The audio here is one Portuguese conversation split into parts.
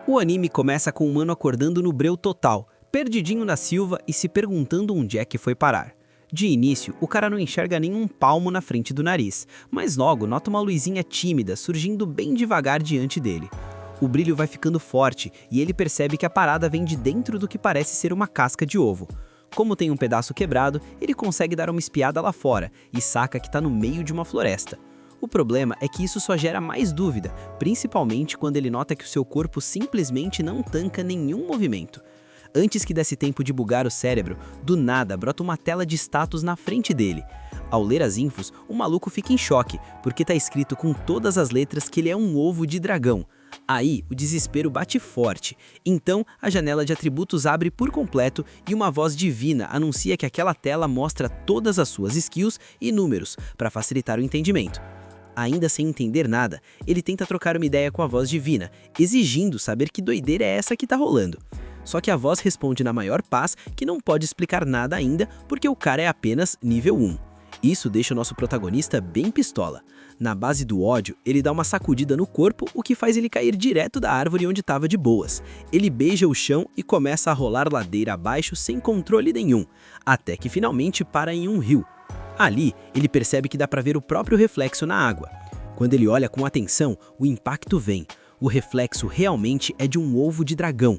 O anime começa com o humano acordando no breu total, perdidinho na selva e se perguntando onde é que foi parar. De início, o cara não enxerga nenhum palmo na frente do nariz, mas logo nota uma luzinha tímida surgindo bem devagar diante dele. O brilho vai ficando forte e ele percebe que a parada vem de dentro do que parece ser uma casca de ovo. Como tem um pedaço quebrado, ele consegue dar uma espiada lá fora e saca que está no meio de uma floresta. O problema é que isso só gera mais dúvida, principalmente quando ele nota que o seu corpo simplesmente não tanca nenhum movimento. Antes que desse tempo de bugar o cérebro, do nada brota uma tela de status na frente dele. Ao ler as infos, o maluco fica em choque, porque tá escrito com todas as letras que ele é um ovo de dragão. Aí, o desespero bate forte. Então, a janela de atributos abre por completo e uma voz divina anuncia que aquela tela mostra todas as suas skills e números, para facilitar o entendimento. Ainda sem entender nada, ele tenta trocar uma ideia com a voz divina, exigindo saber que doideira é essa que tá rolando. Só que a voz responde na maior paz que não pode explicar nada ainda porque o cara é apenas nível 1. Isso deixa o nosso protagonista bem pistola. Na base do ódio, ele dá uma sacudida no corpo, o que faz ele cair direto da árvore onde estava de boas. Ele beija o chão e começa a rolar ladeira abaixo sem controle nenhum, até que finalmente para em um rio. Ali, ele percebe que dá para ver o próprio reflexo na água. Quando ele olha com atenção, o impacto vem. O reflexo realmente é de um ovo de dragão.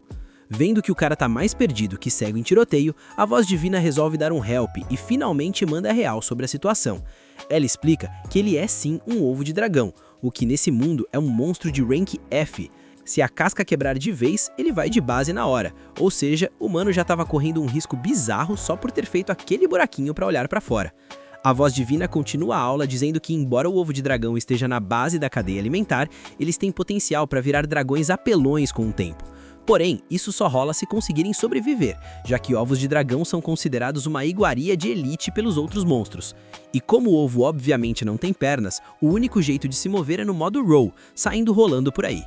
Vendo que o cara tá mais perdido que cego em tiroteio, a voz divina resolve dar um help e finalmente manda a real sobre a situação. Ela explica que ele é sim um ovo de dragão, o que nesse mundo é um monstro de rank F. Se a casca quebrar de vez, ele vai de base na hora, ou seja, o mano já estava correndo um risco bizarro só por ter feito aquele buraquinho para olhar para fora. A voz divina continua a aula dizendo que embora o ovo de dragão esteja na base da cadeia alimentar, eles têm potencial para virar dragões apelões com o tempo. Porém, isso só rola se conseguirem sobreviver, já que ovos de dragão são considerados uma iguaria de elite pelos outros monstros. E como o ovo obviamente não tem pernas, o único jeito de se mover é no modo roll, saindo rolando por aí.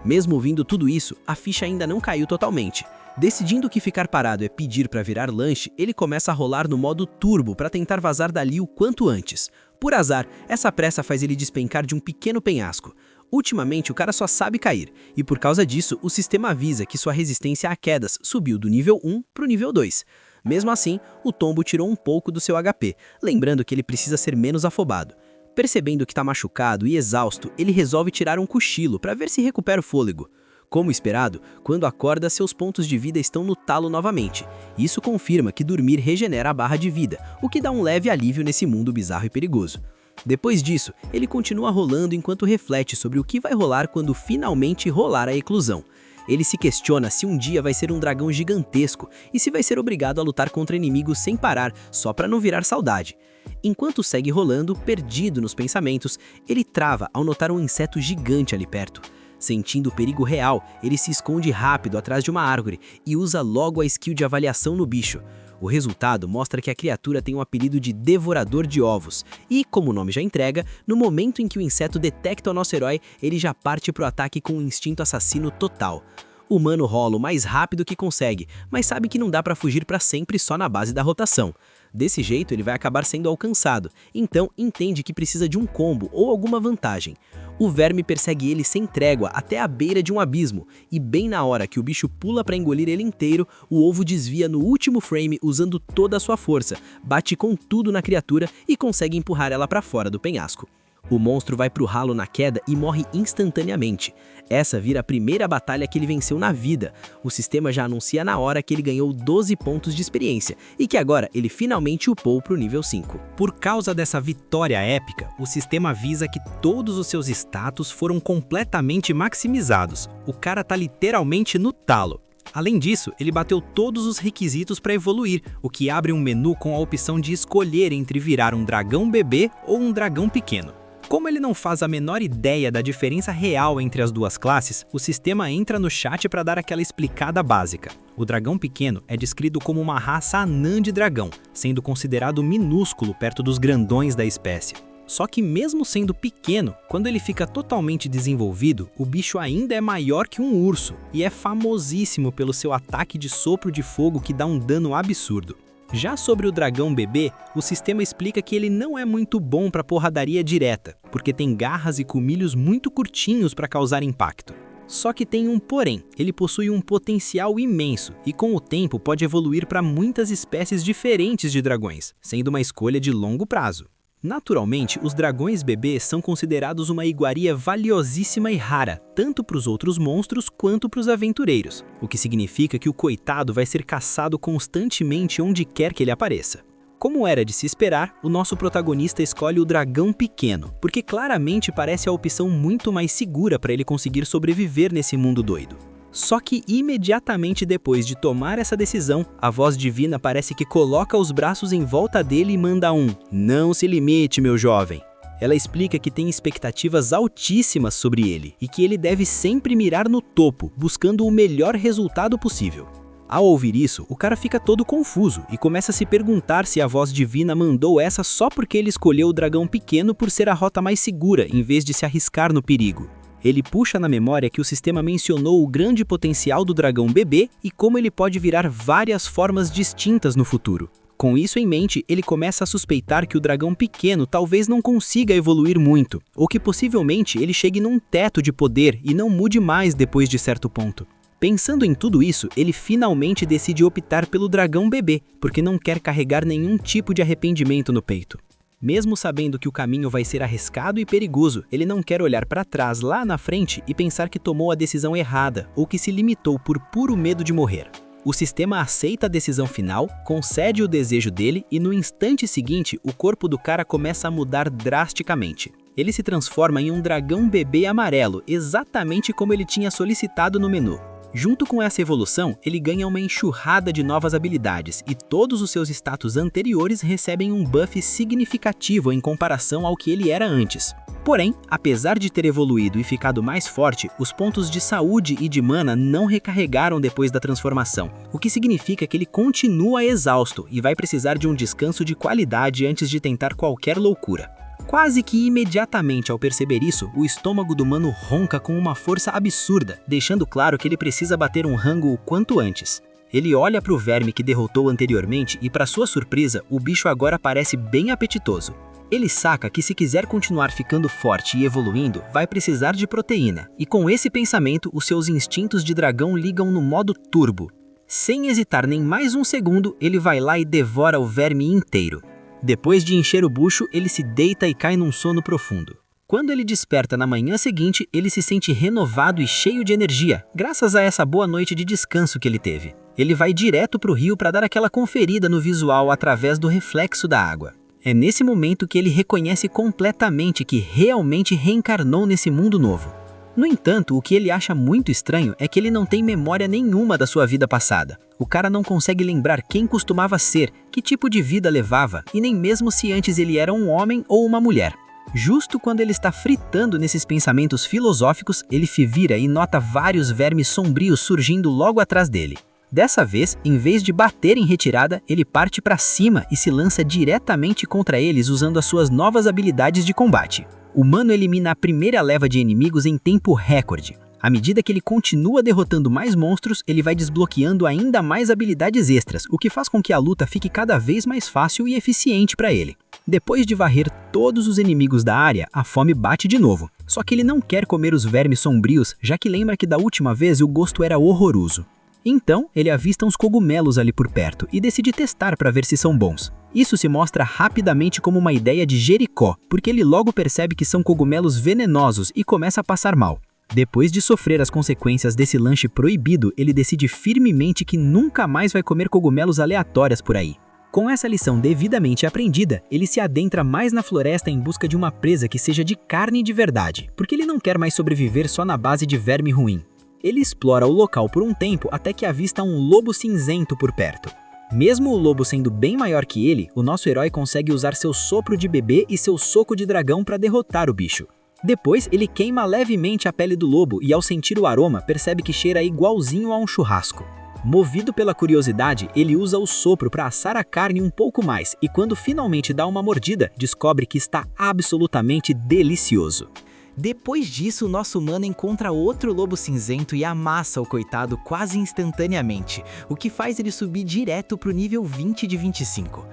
Mesmo ouvindo tudo isso, a ficha ainda não caiu totalmente. Decidindo que ficar parado é pedir para virar lanche, ele começa a rolar no modo turbo para tentar vazar dali o quanto antes. Por azar, essa pressa faz ele despencar de um pequeno penhasco. Ultimamente o cara só sabe cair, e por causa disso o sistema avisa que sua resistência a quedas subiu do nível 1 para o nível 2. Mesmo assim, o tombo tirou um pouco do seu HP, lembrando que ele precisa ser menos afobado. Percebendo que está machucado e exausto, ele resolve tirar um cochilo para ver se recupera o fôlego. Como esperado, quando acorda, seus pontos de vida estão no talo novamente. Isso confirma que dormir regenera a barra de vida, o que dá um leve alívio nesse mundo bizarro e perigoso. Depois disso, ele continua rolando enquanto reflete sobre o que vai rolar quando finalmente rolar a eclosão. Ele se questiona se um dia vai ser um dragão gigantesco e se vai ser obrigado a lutar contra inimigos sem parar, só para não virar saudade. Enquanto segue rolando, perdido nos pensamentos, ele trava ao notar um inseto gigante ali perto. Sentindo o perigo real, ele se esconde rápido atrás de uma árvore e usa logo a skill de avaliação no bicho. O resultado mostra que a criatura tem o apelido de Devorador de Ovos, e, como o nome já entrega, no momento em que o inseto detecta o nosso herói, ele já parte para o ataque com um instinto assassino total. O humano rola o mais rápido que consegue, mas sabe que não dá para fugir para sempre só na base da rotação. Desse jeito ele vai acabar sendo alcançado, então entende que precisa de um combo ou alguma vantagem. O verme persegue ele sem trégua até a beira de um abismo, e bem na hora que o bicho pula para engolir ele inteiro, o ovo desvia no último frame usando toda a sua força, bate com tudo na criatura e consegue empurrar ela para fora do penhasco. O monstro vai pro ralo na queda e morre instantaneamente. Essa vira a primeira batalha que ele venceu na vida. O sistema já anuncia na hora que ele ganhou 12 pontos de experiência e que agora ele finalmente upou pro nível 5. Por causa dessa vitória épica, o sistema avisa que todos os seus status foram completamente maximizados. O cara tá literalmente no talo. Além disso, ele bateu todos os requisitos para evoluir, o que abre um menu com a opção de escolher entre virar um dragão bebê ou um dragão pequeno. Como ele não faz a menor ideia da diferença real entre as duas classes, o sistema entra no chat para dar aquela explicada básica. O dragão pequeno é descrito como uma raça anã de dragão, sendo considerado minúsculo perto dos grandões da espécie. Só que mesmo sendo pequeno, quando ele fica totalmente desenvolvido, o bicho ainda é maior que um urso e é famosíssimo pelo seu ataque de sopro de fogo que dá um dano absurdo. Já sobre o dragão bebê, o sistema explica que ele não é muito bom para porradaria direta, porque tem garras e colmilhos muito curtinhos para causar impacto. Só que tem um porém, ele possui um potencial imenso e com o tempo pode evoluir para muitas espécies diferentes de dragões, sendo uma escolha de longo prazo. Naturalmente, os dragões bebês são considerados uma iguaria valiosíssima e rara, tanto para os outros monstros quanto para os aventureiros, o que significa que o coitado vai ser caçado constantemente onde quer que ele apareça. Como era de se esperar, o nosso protagonista escolhe o dragão pequeno, porque claramente parece a opção muito mais segura para ele conseguir sobreviver nesse mundo doido. Só que imediatamente depois de tomar essa decisão, a voz divina parece que coloca os braços em volta dele e manda um "Não se limite, meu jovem". Ela explica que tem expectativas altíssimas sobre ele e que ele deve sempre mirar no topo, buscando o melhor resultado possível. Ao ouvir isso, o cara fica todo confuso e começa a se perguntar se a voz divina mandou essa só porque ele escolheu o dragão pequeno por ser a rota mais segura em vez de se arriscar no perigo. Ele puxa na memória que o sistema mencionou o grande potencial do dragão bebê e como ele pode virar várias formas distintas no futuro. Com isso em mente, ele começa a suspeitar que o dragão pequeno talvez não consiga evoluir muito, ou que possivelmente ele chegue num teto de poder e não mude mais depois de certo ponto. Pensando em tudo isso, ele finalmente decide optar pelo dragão bebê, porque não quer carregar nenhum tipo de arrependimento no peito. Mesmo sabendo que o caminho vai ser arriscado e perigoso, ele não quer olhar para trás lá na frente e pensar que tomou a decisão errada ou que se limitou por puro medo de morrer. O sistema aceita a decisão final, concede o desejo dele e no instante seguinte o corpo do cara começa a mudar drasticamente. Ele se transforma em um dragão bebê amarelo, exatamente como ele tinha solicitado no menu. Junto com essa evolução, ele ganha uma enxurrada de novas habilidades e todos os seus status anteriores recebem um buff significativo em comparação ao que ele era antes. Porém, apesar de ter evoluído e ficado mais forte, os pontos de saúde e de mana não recarregaram depois da transformação, o que significa que ele continua exausto e vai precisar de um descanso de qualidade antes de tentar qualquer loucura. Quase que imediatamente ao perceber isso, o estômago do mano ronca com uma força absurda, deixando claro que ele precisa bater um rango o quanto antes. Ele olha para o verme que derrotou anteriormente e, para sua surpresa, o bicho agora parece bem apetitoso. Ele saca que se quiser continuar ficando forte e evoluindo, vai precisar de proteína, e com esse pensamento, os seus instintos de dragão ligam no modo turbo. Sem hesitar nem mais um segundo, ele vai lá e devora o verme inteiro. Depois de encher o bucho, ele se deita e cai num sono profundo. Quando ele desperta na manhã seguinte, ele se sente renovado e cheio de energia, graças a essa boa noite de descanso que ele teve. Ele vai direto para o rio para dar aquela conferida no visual através do reflexo da água. É nesse momento que ele reconhece completamente que realmente reencarnou nesse mundo novo. No entanto, o que ele acha muito estranho é que ele não tem memória nenhuma da sua vida passada. O cara não consegue lembrar quem costumava ser, que tipo de vida levava, e nem mesmo se antes ele era um homem ou uma mulher. Justo quando ele está fritando nesses pensamentos filosóficos, ele se vira e nota vários vermes sombrios surgindo logo atrás dele. Dessa vez, em vez de bater em retirada, ele parte para cima e se lança diretamente contra eles usando as suas novas habilidades de combate. O mano elimina a primeira leva de inimigos em tempo recorde. À medida que ele continua derrotando mais monstros, ele vai desbloqueando ainda mais habilidades extras, o que faz com que a luta fique cada vez mais fácil e eficiente para ele. Depois de varrer todos os inimigos da área, a fome bate de novo. Só que ele não quer comer os vermes sombrios, já que lembra que da última vez o gosto era horroroso. Então, ele avista uns cogumelos ali por perto e decide testar para ver se são bons. Isso se mostra rapidamente como uma ideia de Jericó, porque ele logo percebe que são cogumelos venenosos e começa a passar mal. Depois de sofrer as consequências desse lanche proibido, ele decide firmemente que nunca mais vai comer cogumelos aleatórios por aí. Com essa lição devidamente aprendida, ele se adentra mais na floresta em busca de uma presa que seja de carne de verdade, porque ele não quer mais sobreviver só na base de verme ruim. Ele explora o local por um tempo até que avista um lobo cinzento por perto. Mesmo o lobo sendo bem maior que ele, o nosso herói consegue usar seu sopro de bebê e seu soco de dragão para derrotar o bicho. Depois, ele queima levemente a pele do lobo e ao sentir o aroma, percebe que cheira igualzinho a um churrasco. Movido pela curiosidade, ele usa o sopro para assar a carne um pouco mais e quando finalmente dá uma mordida, descobre que está absolutamente delicioso. Depois disso, o nosso humano encontra outro lobo cinzento e amassa o coitado quase instantaneamente, o que faz ele subir direto para o nível 20 de 25.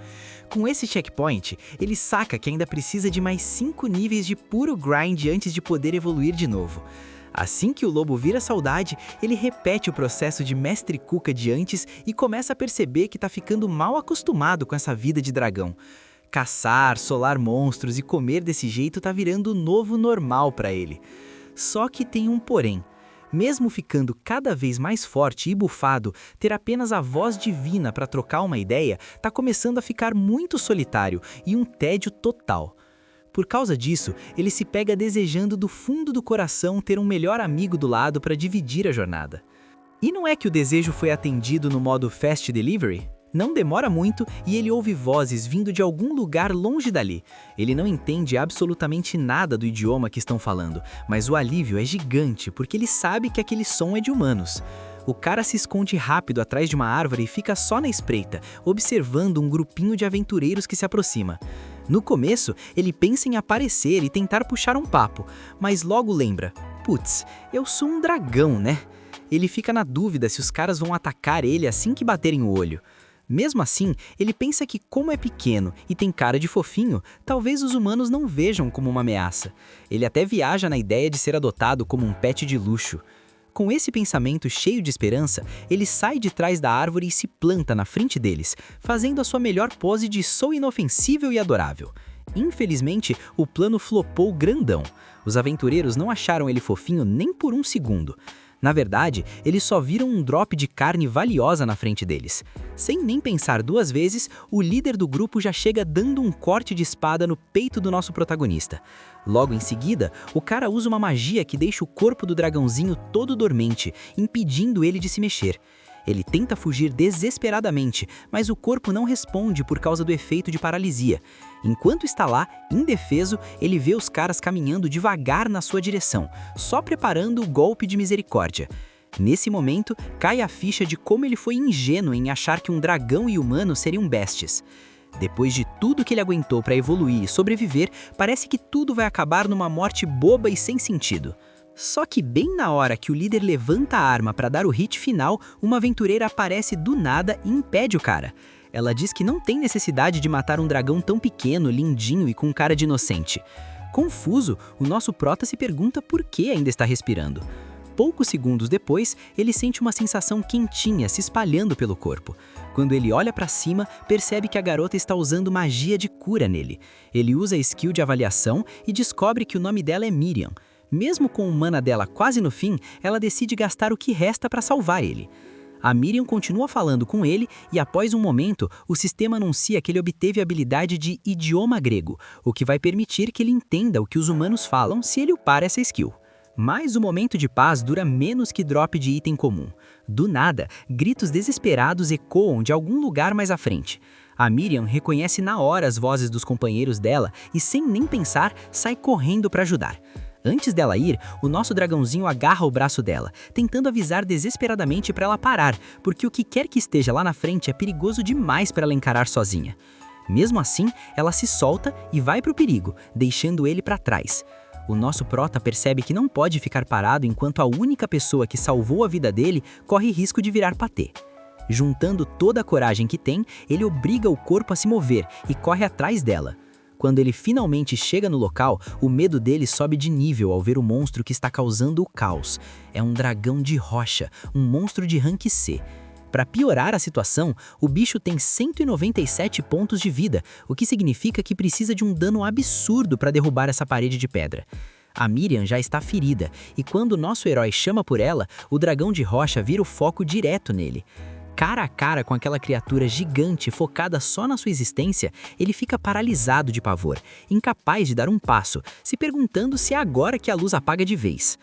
Com esse checkpoint, ele saca que ainda precisa de mais 5 níveis de puro grind antes de poder evoluir de novo. Assim que o lobo vira saudade, ele repete o processo de mestre Cuca de antes e começa a perceber que tá ficando mal acostumado com essa vida de dragão. Caçar, solar monstros e comer desse jeito tá virando o novo normal para ele. Só que tem um porém. Mesmo ficando cada vez mais forte e bufado, ter apenas a voz divina para trocar uma ideia tá começando a ficar muito solitário e um tédio total. Por causa disso, ele se pega desejando do fundo do coração ter um melhor amigo do lado para dividir a jornada. E não é que o desejo foi atendido no modo Fast Delivery? Não demora muito e ele ouve vozes vindo de algum lugar longe dali. Ele não entende absolutamente nada do idioma que estão falando, mas o alívio é gigante porque ele sabe que aquele som é de humanos. O cara se esconde rápido atrás de uma árvore e fica só na espreita, observando um grupinho de aventureiros que se aproxima. No começo, ele pensa em aparecer e tentar puxar um papo, mas logo lembra: putz, eu sou um dragão, né? Ele fica na dúvida se os caras vão atacar ele assim que baterem o olho. Mesmo assim, ele pensa que como é pequeno e tem cara de fofinho, talvez os humanos não vejam como uma ameaça. Ele até viaja na ideia de ser adotado como um pet de luxo. Com esse pensamento cheio de esperança, ele sai de trás da árvore e se planta na frente deles, fazendo a sua melhor pose de sou inofensível e adorável. Infelizmente, o plano flopou grandão. Os aventureiros não acharam ele fofinho nem por um segundo. Na verdade, eles só viram um drop de carne valiosa na frente deles. Sem nem pensar duas vezes, o líder do grupo já chega dando um corte de espada no peito do nosso protagonista. Logo em seguida, o cara usa uma magia que deixa o corpo do dragãozinho todo dormente, impedindo ele de se mexer. Ele tenta fugir desesperadamente, mas o corpo não responde por causa do efeito de paralisia. Enquanto está lá, indefeso, ele vê os caras caminhando devagar na sua direção, só preparando o golpe de misericórdia. Nesse momento, cai a ficha de como ele foi ingênuo em achar que um dragão e humano seriam bestes. Depois de tudo que ele aguentou para evoluir e sobreviver, parece que tudo vai acabar numa morte boba e sem sentido. Só que bem na hora que o líder levanta a arma para dar o hit final, uma aventureira aparece do nada e impede o cara. Ela diz que não tem necessidade de matar um dragão tão pequeno, lindinho e com cara de inocente. Confuso, o nosso prota se pergunta por que ainda está respirando. Poucos segundos depois, ele sente uma sensação quentinha se espalhando pelo corpo. Quando ele olha para cima, percebe que a garota está usando magia de cura nele. Ele usa a skill de avaliação e descobre que o nome dela é Miriam. Mesmo com o mana dela quase no fim, ela decide gastar o que resta para salvar ele. A Miriam continua falando com ele e após um momento, o sistema anuncia que ele obteve a habilidade de idioma grego, o que vai permitir que ele entenda o que os humanos falam se ele upar essa skill. Mas o momento de paz dura menos que drop de item comum. Do nada, gritos desesperados ecoam de algum lugar mais à frente. A Miriam reconhece na hora as vozes dos companheiros dela e sem nem pensar, sai correndo para ajudar. Antes dela ir, o nosso dragãozinho agarra o braço dela, tentando avisar desesperadamente para ela parar, porque o que quer que esteja lá na frente é perigoso demais para ela encarar sozinha. Mesmo assim, ela se solta e vai para o perigo, deixando ele para trás. O nosso prota percebe que não pode ficar parado enquanto a única pessoa que salvou a vida dele corre risco de virar patê. Juntando toda a coragem que tem, ele obriga o corpo a se mover e corre atrás dela. Quando ele finalmente chega no local, o medo dele sobe de nível ao ver o monstro que está causando o caos. É um dragão de rocha, um monstro de rank C. Para piorar a situação, o bicho tem 197 pontos de vida, o que significa que precisa de um dano absurdo para derrubar essa parede de pedra. A Miriam já está ferida, e quando nosso herói chama por ela, o dragão de rocha vira o foco direto nele. Cara a cara com aquela criatura gigante focada só na sua existência, ele fica paralisado de pavor, incapaz de dar um passo, se perguntando se é agora que a luz apaga de vez.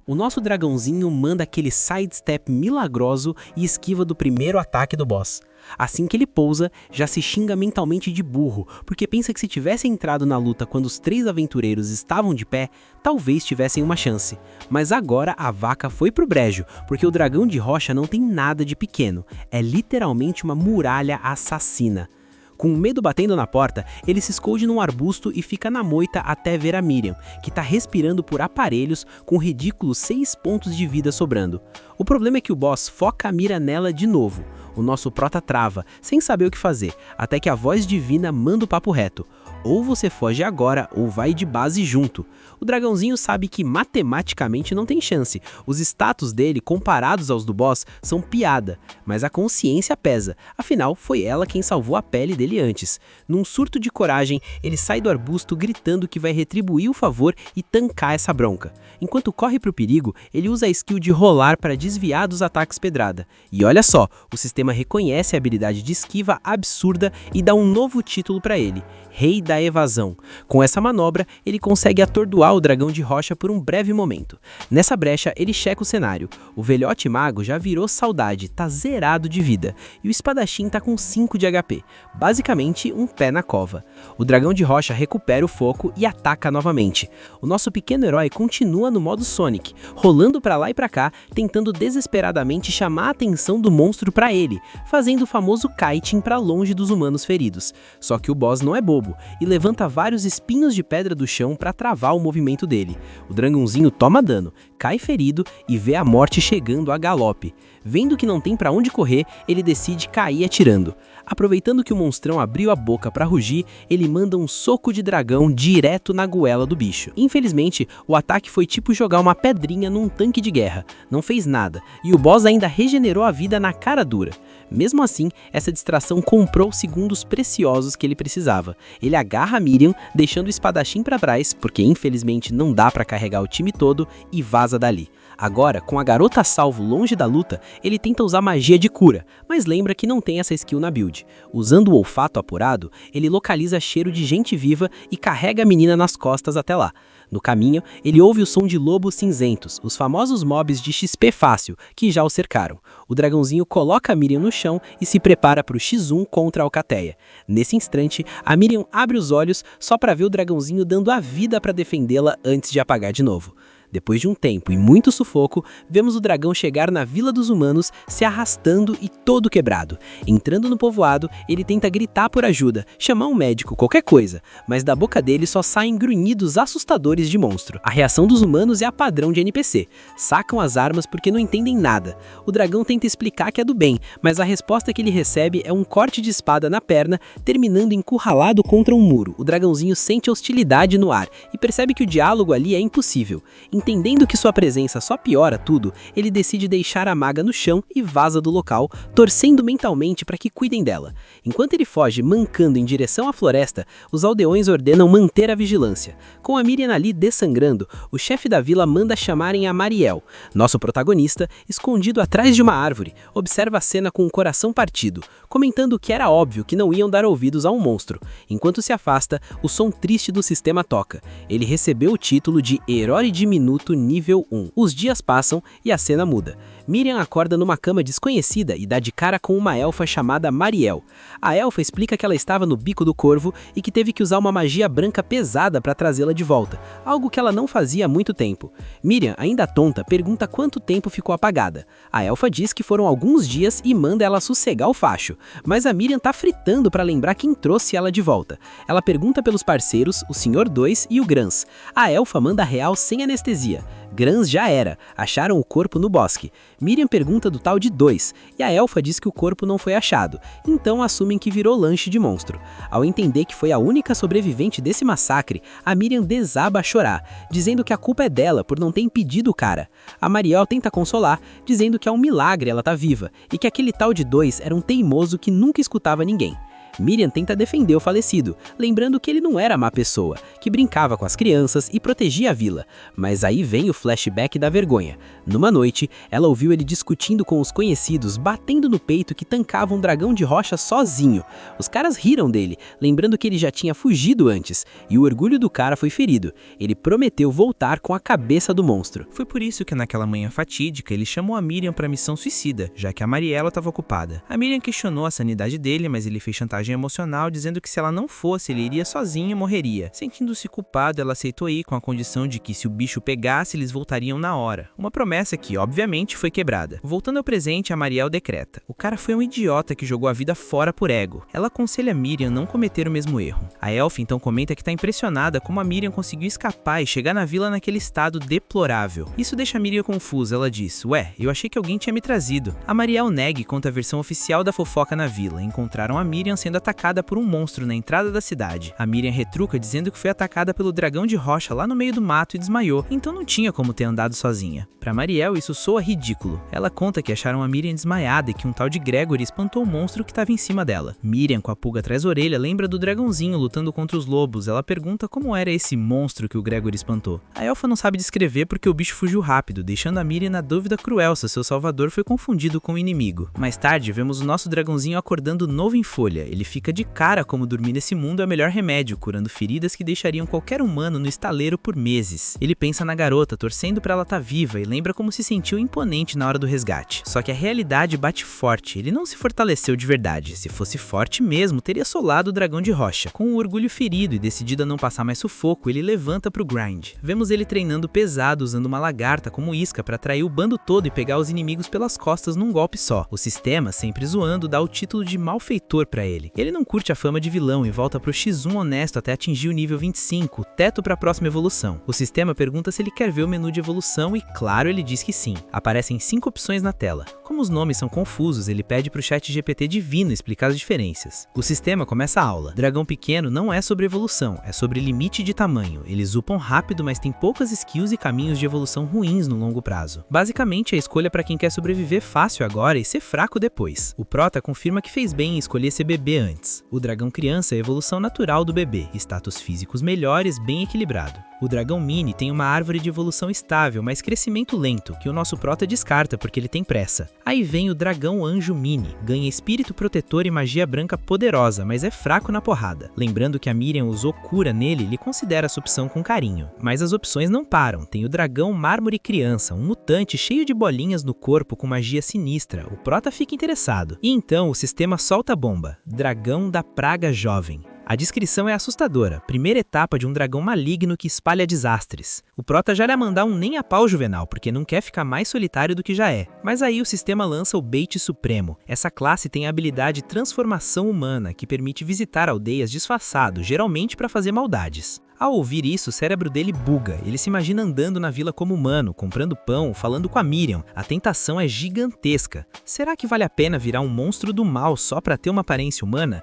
O nosso dragãozinho manda aquele sidestep milagroso e esquiva do primeiro ataque do boss. Assim que ele pousa, já se xinga mentalmente de burro, porque pensa que se tivesse entrado na luta quando os 3 aventureiros estavam de pé, talvez tivessem uma chance. Mas agora a vaca foi pro brejo, porque o dragão de rocha não tem nada de pequeno, é literalmente uma muralha assassina. Com medo batendo na porta, ele se esconde num arbusto e fica na moita até ver a Miriam, que tá respirando por aparelhos com ridículos 6 pontos de vida sobrando. O problema é que o boss foca a mira nela de novo. O nosso prota trava, sem saber o que fazer, até que a voz divina manda o papo reto. Ou você foge agora, ou vai de base junto. O dragãozinho sabe que matematicamente não tem chance. Os status dele, comparados aos do boss, são piada. Mas a consciência pesa. Afinal, foi ela quem salvou a pele dele antes. Num surto de coragem, ele sai do arbusto gritando que vai retribuir o favor e tancar essa bronca. Enquanto corre pro perigo, ele usa a skill de rolar para desviar dos ataques pedrada. E olha só, o sistema reconhece a habilidade de esquiva absurda e dá um novo título para ele. Rei da Evasão. Com essa manobra, ele consegue atordoar o dragão de rocha por um breve momento. Nessa brecha, ele checa o cenário. O velhote mago já virou saudade, tá zerado de vida. E o espadachim tá com 5 de HP. Basicamente, um pé na cova. O dragão de rocha recupera o foco e ataca novamente. O nosso pequeno herói continua no modo Sonic, rolando pra lá e pra cá, tentando desesperadamente chamar a atenção do monstro pra ele, fazendo o famoso kiting pra longe dos humanos feridos. Só que o boss não é bobo e levanta vários espinhos de pedra do chão para travar o movimento dele. O dragãozinho toma dano, cai ferido e vê a morte chegando a galope. Vendo que não tem para onde correr, ele decide cair atirando. Aproveitando que o monstrão abriu a boca para rugir, ele manda um soco de dragão direto na goela do bicho. Infelizmente, o ataque foi tipo jogar uma pedrinha num tanque de guerra. Não fez nada, e o boss ainda regenerou a vida na cara dura. Mesmo assim, essa distração comprou os segundos preciosos que ele precisava. Ele agarra Miriam, deixando o espadachim para trás, porque infelizmente não dá para carregar o time todo, e vaza dali. Agora, com a garota a salvo longe da luta, ele tenta usar magia de cura, mas lembra que não tem essa skill na build. Usando o olfato apurado, ele localiza cheiro de gente viva e carrega a menina nas costas até lá. No caminho, ele ouve o som de lobos cinzentos, os famosos mobs de XP fácil, que já o cercaram. O dragãozinho coloca a Miriam no chão e se prepara para o X1 contra a Alcateia. Nesse instante, a Miriam abre os olhos só para ver o dragãozinho dando a vida para defendê-la antes de apagar de novo. Depois de um tempo e muito sufoco, vemos o dragão chegar na Vila dos Humanos, se arrastando e todo quebrado. Entrando no povoado, ele tenta gritar por ajuda, chamar um médico, qualquer coisa, mas da boca dele só saem grunhidos assustadores de monstro. A reação dos humanos é a padrão de NPC. Sacam as armas porque não entendem nada. O dragão tenta explicar que é do bem, mas a resposta que ele recebe é um corte de espada na perna, terminando encurralado contra um muro. O dragãozinho sente hostilidade no ar e percebe que o diálogo ali é impossível. Entendendo que sua presença só piora tudo, ele decide deixar a maga no chão e vaza do local, torcendo mentalmente para que cuidem dela. Enquanto ele foge mancando em direção à floresta, os aldeões ordenam manter a vigilância. Com a Miriam ali dessangrando, o chefe da vila manda chamarem a Mariel. Nosso protagonista, escondido atrás de uma árvore, observa a cena com o coração partido, comentando que era óbvio que não iam dar ouvidos a um monstro. Enquanto se afasta, o som triste do sistema toca. Ele recebeu o título de Herói Diminuto nível 1. Os dias passam e a cena muda. Miriam acorda numa cama desconhecida e dá de cara com uma elfa chamada Mariel. A elfa explica que ela estava no bico do corvo e que teve que usar uma magia branca pesada para trazê-la de volta, algo que ela não fazia há muito tempo. Miriam, ainda tonta, pergunta quanto tempo ficou apagada. A elfa diz que foram alguns dias e manda ela sossegar o facho, mas a Miriam tá fritando para lembrar quem trouxe ela de volta. Ela pergunta pelos parceiros, o Sr. 2 e o Grans. A elfa manda real sem anestesia. Grans já era, acharam o corpo no bosque. Miriam pergunta do tal de 2, e a elfa diz que o corpo não foi achado, então assumem que virou lanche de monstro. Ao entender que foi a única sobrevivente desse massacre, a Miriam desaba a chorar, dizendo que a culpa é dela por não ter impedido o cara. A Mariel tenta consolar, dizendo que é um milagre ela tá viva, e que aquele tal de 2 era um teimoso que nunca escutava ninguém. Miriam tenta defender o falecido, lembrando que ele não era má pessoa, que brincava com as crianças e protegia a vila. Mas aí vem o flashback da vergonha. Numa noite, ela ouviu ele discutindo com os conhecidos, batendo no peito que tancava um dragão de rocha sozinho. Os caras riram dele, lembrando que ele já tinha fugido antes, e o orgulho do cara foi ferido. Ele prometeu voltar com a cabeça do monstro. Foi por isso que naquela manhã fatídica ele chamou a Miriam para a missão suicida, já que a Mariela estava ocupada. A Miriam questionou a sanidade dele, mas ele fez chantagem chantagem emocional, dizendo que se ela não fosse, ele iria sozinho e morreria. Sentindo-se culpado, ela aceitou ir com a condição de que se o bicho pegasse, eles voltariam na hora. Uma promessa que, obviamente, foi quebrada. Voltando ao presente, a Mariel decreta: o cara foi um idiota que jogou a vida fora por ego. Ela aconselha a Miriam não cometer o mesmo erro. A Elfa então comenta que tá impressionada como a Miriam conseguiu escapar e chegar na vila naquele estado deplorável. Isso deixa a Miriam confusa. Ela diz: ué, eu achei que alguém tinha me trazido. A Mariel nega e conta a versão oficial da fofoca na vila. Encontraram a Miriam sendo atacada por um monstro na entrada da cidade. A Miriam retruca dizendo que foi atacada pelo dragão de rocha lá no meio do mato e desmaiou, então não tinha como ter andado sozinha. Pra Mariel, isso soa ridículo. Ela conta que acharam a Miriam desmaiada e que um tal de Gregory espantou o monstro que estava em cima dela. Miriam, com a pulga atrás da orelha, lembra do dragãozinho lutando contra os lobos. Ela pergunta como era esse monstro que o Gregory espantou. A elfa não sabe descrever porque o bicho fugiu rápido, deixando a Miriam na dúvida cruel se seu salvador foi confundido com o inimigo. Mais tarde, vemos o nosso dragãozinho acordando novo em folha. Ele fica de cara como dormir nesse mundo é o melhor remédio, curando feridas que deixariam qualquer humano no estaleiro por meses. Ele pensa na garota, torcendo pra ela estar viva, e lembra como se sentiu imponente na hora do resgate. Só que a realidade bate forte, ele não se fortaleceu de verdade. Se fosse forte mesmo, teria solado o dragão de rocha. Com o orgulho ferido e decidido a não passar mais sufoco, ele levanta pro grind. Vemos ele treinando pesado, usando uma lagarta como isca pra atrair o bando todo e pegar os inimigos pelas costas num golpe só. O sistema, sempre zoando, dá o título de malfeitor pra ele. Ele não curte a fama de vilão e volta pro X1 honesto até atingir o nível 25, o teto pra próxima evolução. O sistema pergunta se ele quer ver o menu de evolução e, claro, ele diz que sim. Aparecem 5 opções na tela. Como os nomes são confusos, ele pede pro chat GPT divino explicar as diferenças. O sistema começa a aula. Dragão pequeno não é sobre evolução, é sobre limite de tamanho. Eles upam rápido, mas tem poucas skills e caminhos de evolução ruins no longo prazo. Basicamente, a escolha para quem quer sobreviver fácil agora e ser fraco depois. O Prota confirma que fez bem em escolher ser bebê antes. O dragão criança é a evolução natural do bebê, status físicos melhores, bem equilibrado. O dragão mini tem uma árvore de evolução estável, mas crescimento lento, que o nosso Prota descarta porque ele tem pressa. Aí vem o dragão anjo mini, ganha espírito protetor e magia branca poderosa, mas é fraco na porrada. Lembrando que a Miriam usou cura nele, ele considera essa opção com carinho. Mas as opções não param, tem o dragão mármore criança, um mutante cheio de bolinhas no corpo com magia sinistra. O Prota fica interessado. E então o sistema solta a bomba, dragão da praga jovem. A descrição é assustadora, primeira etapa de um dragão maligno que espalha desastres. O Prota já ia mandar um nem a pau juvenal, porque não quer ficar mais solitário do que já é. Mas aí o sistema lança o Bait Supremo. Essa classe tem a habilidade Transformação Humana, que permite visitar aldeias disfarçado, geralmente para fazer maldades. Ao ouvir isso, o cérebro dele buga, ele se imagina andando na vila como humano, comprando pão, falando com a Miriam. A tentação é gigantesca. Será que vale a pena virar um monstro do mal só para ter uma aparência humana?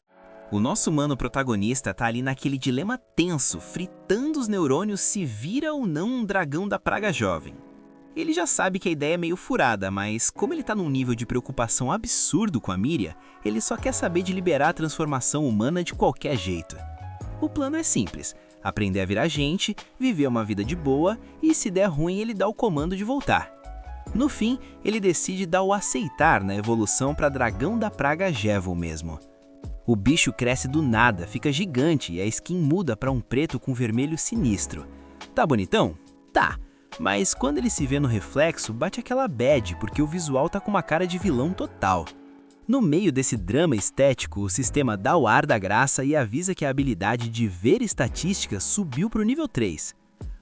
O nosso humano protagonista tá ali naquele dilema tenso, fritando os neurônios se vira ou não um dragão da praga jovem. Ele já sabe que a ideia é meio furada, mas como ele tá num nível de preocupação absurdo com a Miriam, ele só quer saber de liberar a transformação humana de qualquer jeito. O plano é simples, aprender a virar gente, viver uma vida de boa e se der ruim ele dá o comando de voltar. No fim, ele decide dar o aceitar na evolução para dragão da praga Jevil mesmo. O bicho cresce do nada, fica gigante e a skin muda para um preto com vermelho sinistro. Tá bonitão? Tá, mas quando ele se vê no reflexo, bate aquela bad porque o visual tá com uma cara de vilão total. No meio desse drama estético, o sistema dá o ar da graça e avisa que a habilidade de ver estatísticas subiu pro nível 3.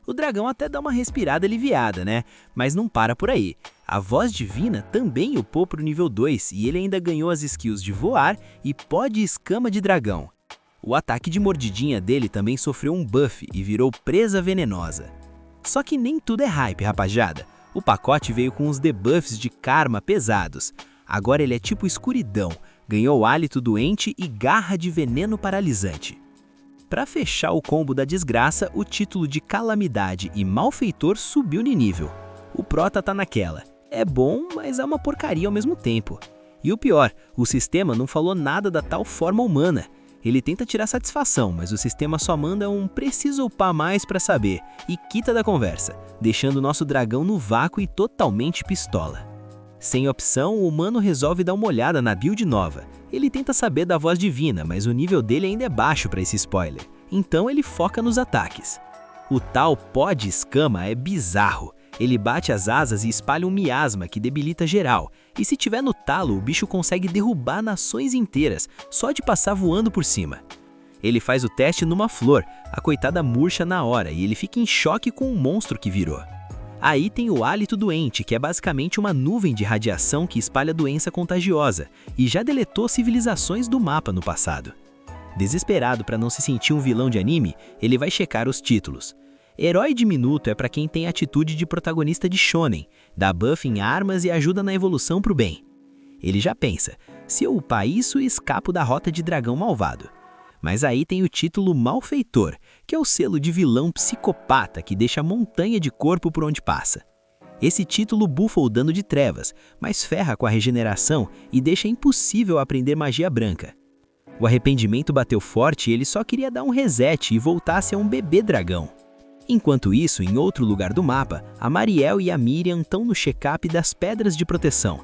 O dragão até dá uma respirada aliviada, né? Mas não para por aí. A voz divina também upou pro nível 2 e ele ainda ganhou as skills de voar e pó de escama de dragão. O ataque de mordidinha dele também sofreu um buff e virou presa venenosa. Só que nem tudo é hype, rapaziada. O pacote veio com uns debuffs de karma pesados. Agora ele é tipo escuridão, ganhou hálito doente e garra de veneno paralisante. Para fechar o combo da desgraça, o título de calamidade e malfeitor subiu de nível. O Prota tá naquela. É bom, mas é uma porcaria ao mesmo tempo. E o pior, o sistema não falou nada da tal forma humana. Ele tenta tirar satisfação, mas o sistema só manda um preciso upar mais para saber e quita da conversa, deixando o nosso dragão no vácuo e totalmente pistola. Sem opção, o humano resolve dar uma olhada na build nova. Ele tenta saber da voz divina, mas o nível dele ainda é baixo para esse spoiler. Então ele foca nos ataques. O tal pó de escama é bizarro. Ele bate as asas e espalha um miasma que debilita geral, e se tiver no talo, o bicho consegue derrubar nações inteiras só de passar voando por cima. Ele faz o teste numa flor, a coitada murcha na hora e ele fica em choque com o monstro que virou. Aí tem o hálito doente, que é basicamente uma nuvem de radiação que espalha doença contagiosa e já deletou civilizações do mapa no passado. Desesperado para não se sentir um vilão de anime, ele vai checar os títulos. Herói diminuto é para quem tem atitude de protagonista de shonen, dá buff em armas e ajuda na evolução pro bem. Ele já pensa, se eu upar isso, escapo da rota de dragão malvado. Mas aí tem o título Malfeitor, que é o selo de vilão psicopata que deixa montanha de corpo por onde passa. Esse título bufa o dano de trevas, mas ferra com a regeneração e deixa impossível aprender magia branca. O arrependimento bateu forte e ele só queria dar um reset e voltar a ser um bebê dragão. Enquanto isso, em outro lugar do mapa, a Mariel e a Miriam estão no check-up das pedras de proteção.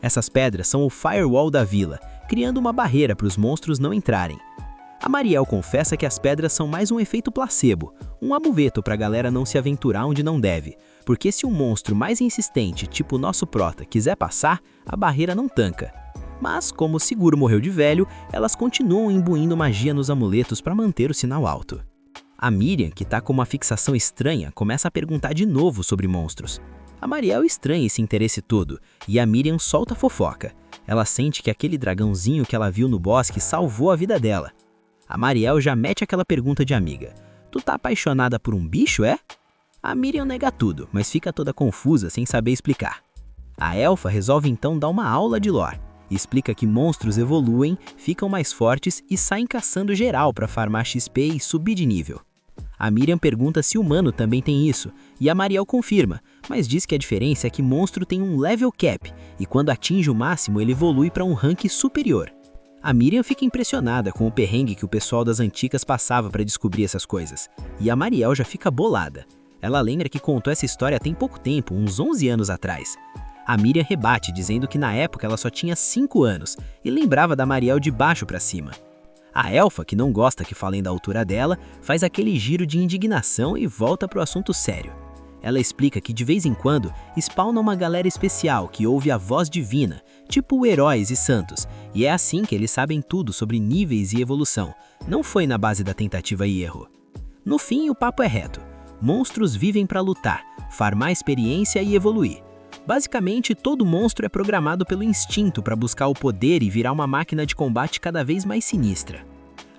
Essas pedras são o firewall da vila, criando uma barreira para os monstros não entrarem. A Mariel confessa que as pedras são mais um efeito placebo, um amuleto para a galera não se aventurar onde não deve, porque se um monstro mais insistente, tipo o nosso prota, quiser passar, a barreira não tanca. Mas, como o seguro morreu de velho, elas continuam imbuindo magia nos amuletos para manter o sinal alto. A Miriam, que tá com uma fixação estranha, começa a perguntar de novo sobre monstros. A Mariel estranha esse interesse todo, e a Miriam solta a fofoca. Ela sente que aquele dragãozinho que ela viu no bosque salvou a vida dela. A Mariel já mete aquela pergunta de amiga. Tu tá apaixonada por um bicho, é? A Miriam nega tudo, mas fica toda confusa sem saber explicar. A elfa resolve então dar uma aula de lore. Explica que monstros evoluem, ficam mais fortes e saem caçando geral para farmar XP e subir de nível. A Miriam pergunta se humano também tem isso, e a Mariel confirma, mas diz que a diferença é que monstro tem um level cap, e quando atinge o máximo ele evolui para um rank superior. A Miriam fica impressionada com o perrengue que o pessoal das antigas passava para descobrir essas coisas, e a Mariel já fica bolada. Ela lembra que contou essa história tem pouco tempo, uns 11 anos atrás. A Miriam rebate, dizendo que na época ela só tinha 5 anos, e lembrava da Mariel de baixo para cima. A elfa, que não gosta que falem da altura dela, faz aquele giro de indignação e volta pro assunto sério. Ela explica que de vez em quando spawna uma galera especial que ouve a voz divina, tipo heróis e santos, e é assim que eles sabem tudo sobre níveis e evolução, não foi na base da tentativa e erro. No fim, o papo é reto. Monstros vivem para lutar, farmar experiência e evoluir. Basicamente, todo monstro é programado pelo instinto para buscar o poder e virar uma máquina de combate cada vez mais sinistra.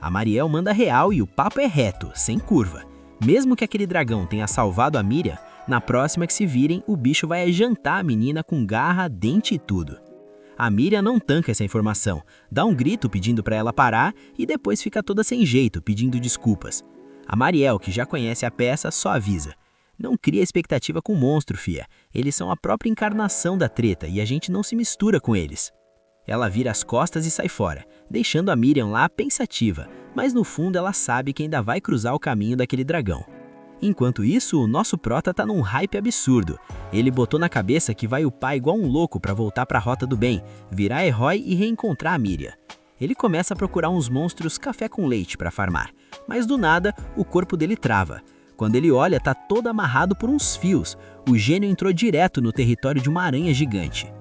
A Mariel manda real e o papo é reto, sem curva. Mesmo que aquele dragão tenha salvado a Miriam, na próxima que se virem, o bicho vai jantar a menina com garra, dente e tudo. A Miriam não tanca essa informação, dá um grito pedindo para ela parar e depois fica toda sem jeito, pedindo desculpas. A Mariel, que já conhece a peça, só avisa. Não cria expectativa com o monstro, fia. Eles são a própria encarnação da treta e a gente não se mistura com eles. Ela vira as costas e sai fora, deixando a Miriam lá pensativa, mas no fundo ela sabe que ainda vai cruzar o caminho daquele dragão. Enquanto isso, o nosso prota tá num hype absurdo. Ele botou na cabeça que vai upar igual um louco pra voltar pra rota do bem, virar herói e reencontrar a Miriam. Ele começa a procurar uns monstros café com leite pra farmar, mas do nada, o corpo dele trava. Quando ele olha, tá todo amarrado por uns fios. O gênio entrou direto no território de uma aranha gigante.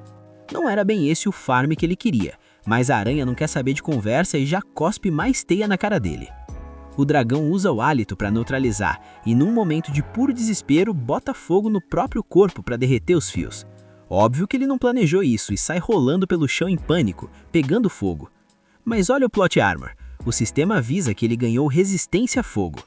Não era bem esse o farm que ele queria, mas a aranha não quer saber de conversa e já cospe mais teia na cara dele. O dragão usa o hálito para neutralizar e, num momento de puro desespero, bota fogo no próprio corpo para derreter os fios. Óbvio que ele não planejou isso e sai rolando pelo chão em pânico, pegando fogo. Mas olha o plot armor. O sistema avisa que ele ganhou resistência a fogo.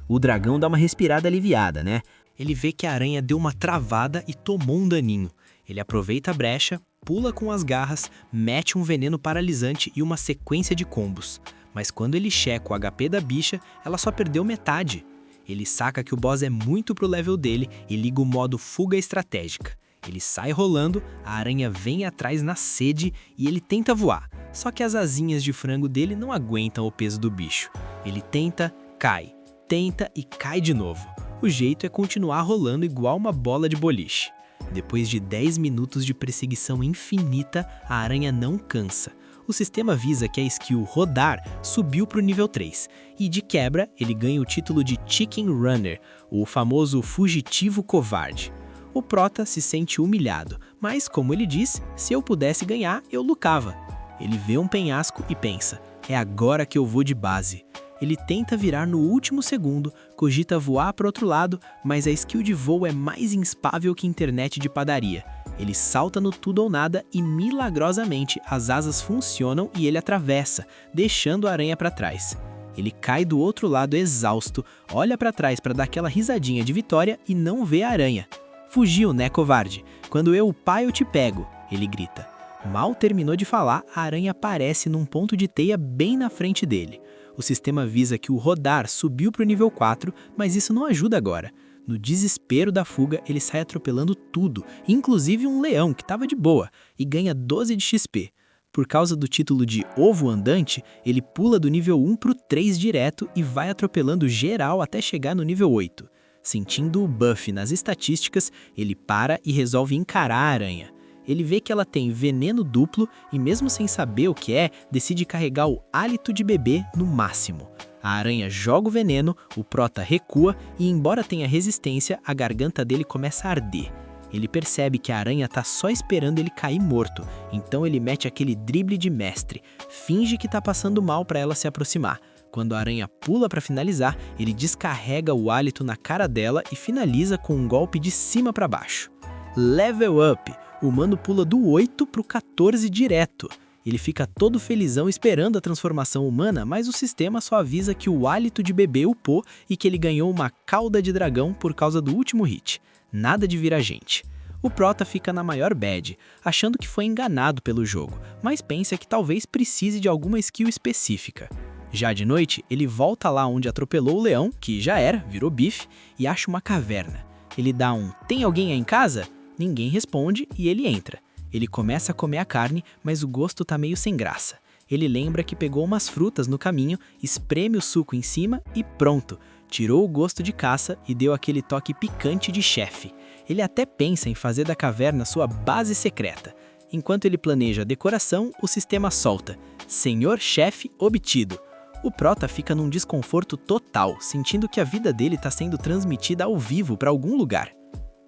O dragão dá uma respirada aliviada, né? Ele vê que a aranha deu uma travada e tomou um daninho. Ele aproveita a brecha, pula com as garras, mete um veneno paralisante e uma sequência de combos. Mas quando ele checa o HP da bicha, ela só perdeu metade. Ele saca que o boss é muito pro level dele e liga o modo fuga estratégica. Ele sai rolando, a aranha vem atrás na sede e ele tenta voar. Só que as asinhas de frango dele não aguentam o peso do bicho. Ele tenta, cai. Tenta e cai de novo. O jeito é continuar rolando igual uma bola de boliche. Depois de 10 minutos de perseguição infinita, a aranha não cansa. O sistema avisa que a skill rodar subiu para o nível 3, e de quebra ele ganha o título de Chicken Runner, o famoso fugitivo covarde. O Prota se sente humilhado, mas como ele diz, se eu pudesse ganhar, eu lucava. Ele vê um penhasco e pensa, é agora que eu vou de base. Ele tenta virar no último segundo, cogita voar para outro lado, mas a skill de voo é mais instável que internet de padaria. Ele salta no tudo ou nada e milagrosamente as asas funcionam e ele atravessa, deixando a aranha para trás. Ele cai do outro lado exausto, olha para trás para dar aquela risadinha de vitória e não vê a aranha. Fugiu, né, covarde? Quando eu upar eu te pego, ele grita. Mal terminou de falar, a aranha aparece num ponto de teia bem na frente dele. O sistema avisa que o rodar subiu para o nível 4, mas isso não ajuda agora. No desespero da fuga, ele sai atropelando tudo, inclusive um leão que estava de boa, e ganha 12 de XP. Por causa do título de Ovo Andante, ele pula do nível 1 para o 3 direto e vai atropelando geral até chegar no nível 8. Sentindo o buff nas estatísticas, ele para e resolve encarar a aranha. Ele vê que ela tem veneno duplo e mesmo sem saber o que é, decide carregar o hálito de bebê no máximo. A aranha joga o veneno, o Prota recua e embora tenha resistência, a garganta dele começa a arder. Ele percebe que a aranha tá só esperando ele cair morto, então ele mete aquele drible de mestre, finge que tá passando mal para ela se aproximar. Quando a aranha pula para finalizar, ele descarrega o hálito na cara dela e finaliza com um golpe de cima para baixo. Level up! O humano pula do 8 pro 14 direto. Ele fica todo felizão esperando a transformação humana, mas o sistema só avisa que o hálito de bebê upou e que ele ganhou uma cauda de dragão por causa do último hit. Nada de virar gente. O Prota fica na maior bad, achando que foi enganado pelo jogo, mas pensa que talvez precise de alguma skill específica. Já de noite, ele volta lá onde atropelou o leão, que já era, virou bife, e acha uma caverna. Ele dá um "tem alguém aí em casa?" Ninguém responde e ele entra. Ele começa a comer a carne, mas o gosto tá meio sem graça. Ele lembra que pegou umas frutas no caminho, espreme o suco em cima e pronto. Tirou o gosto de caça e deu aquele toque picante de chefe. Ele até pensa em fazer da caverna sua base secreta. Enquanto ele planeja a decoração, o sistema solta. Senhor chefe obtido. O Prota fica num desconforto total, sentindo que a vida dele está sendo transmitida ao vivo para algum lugar.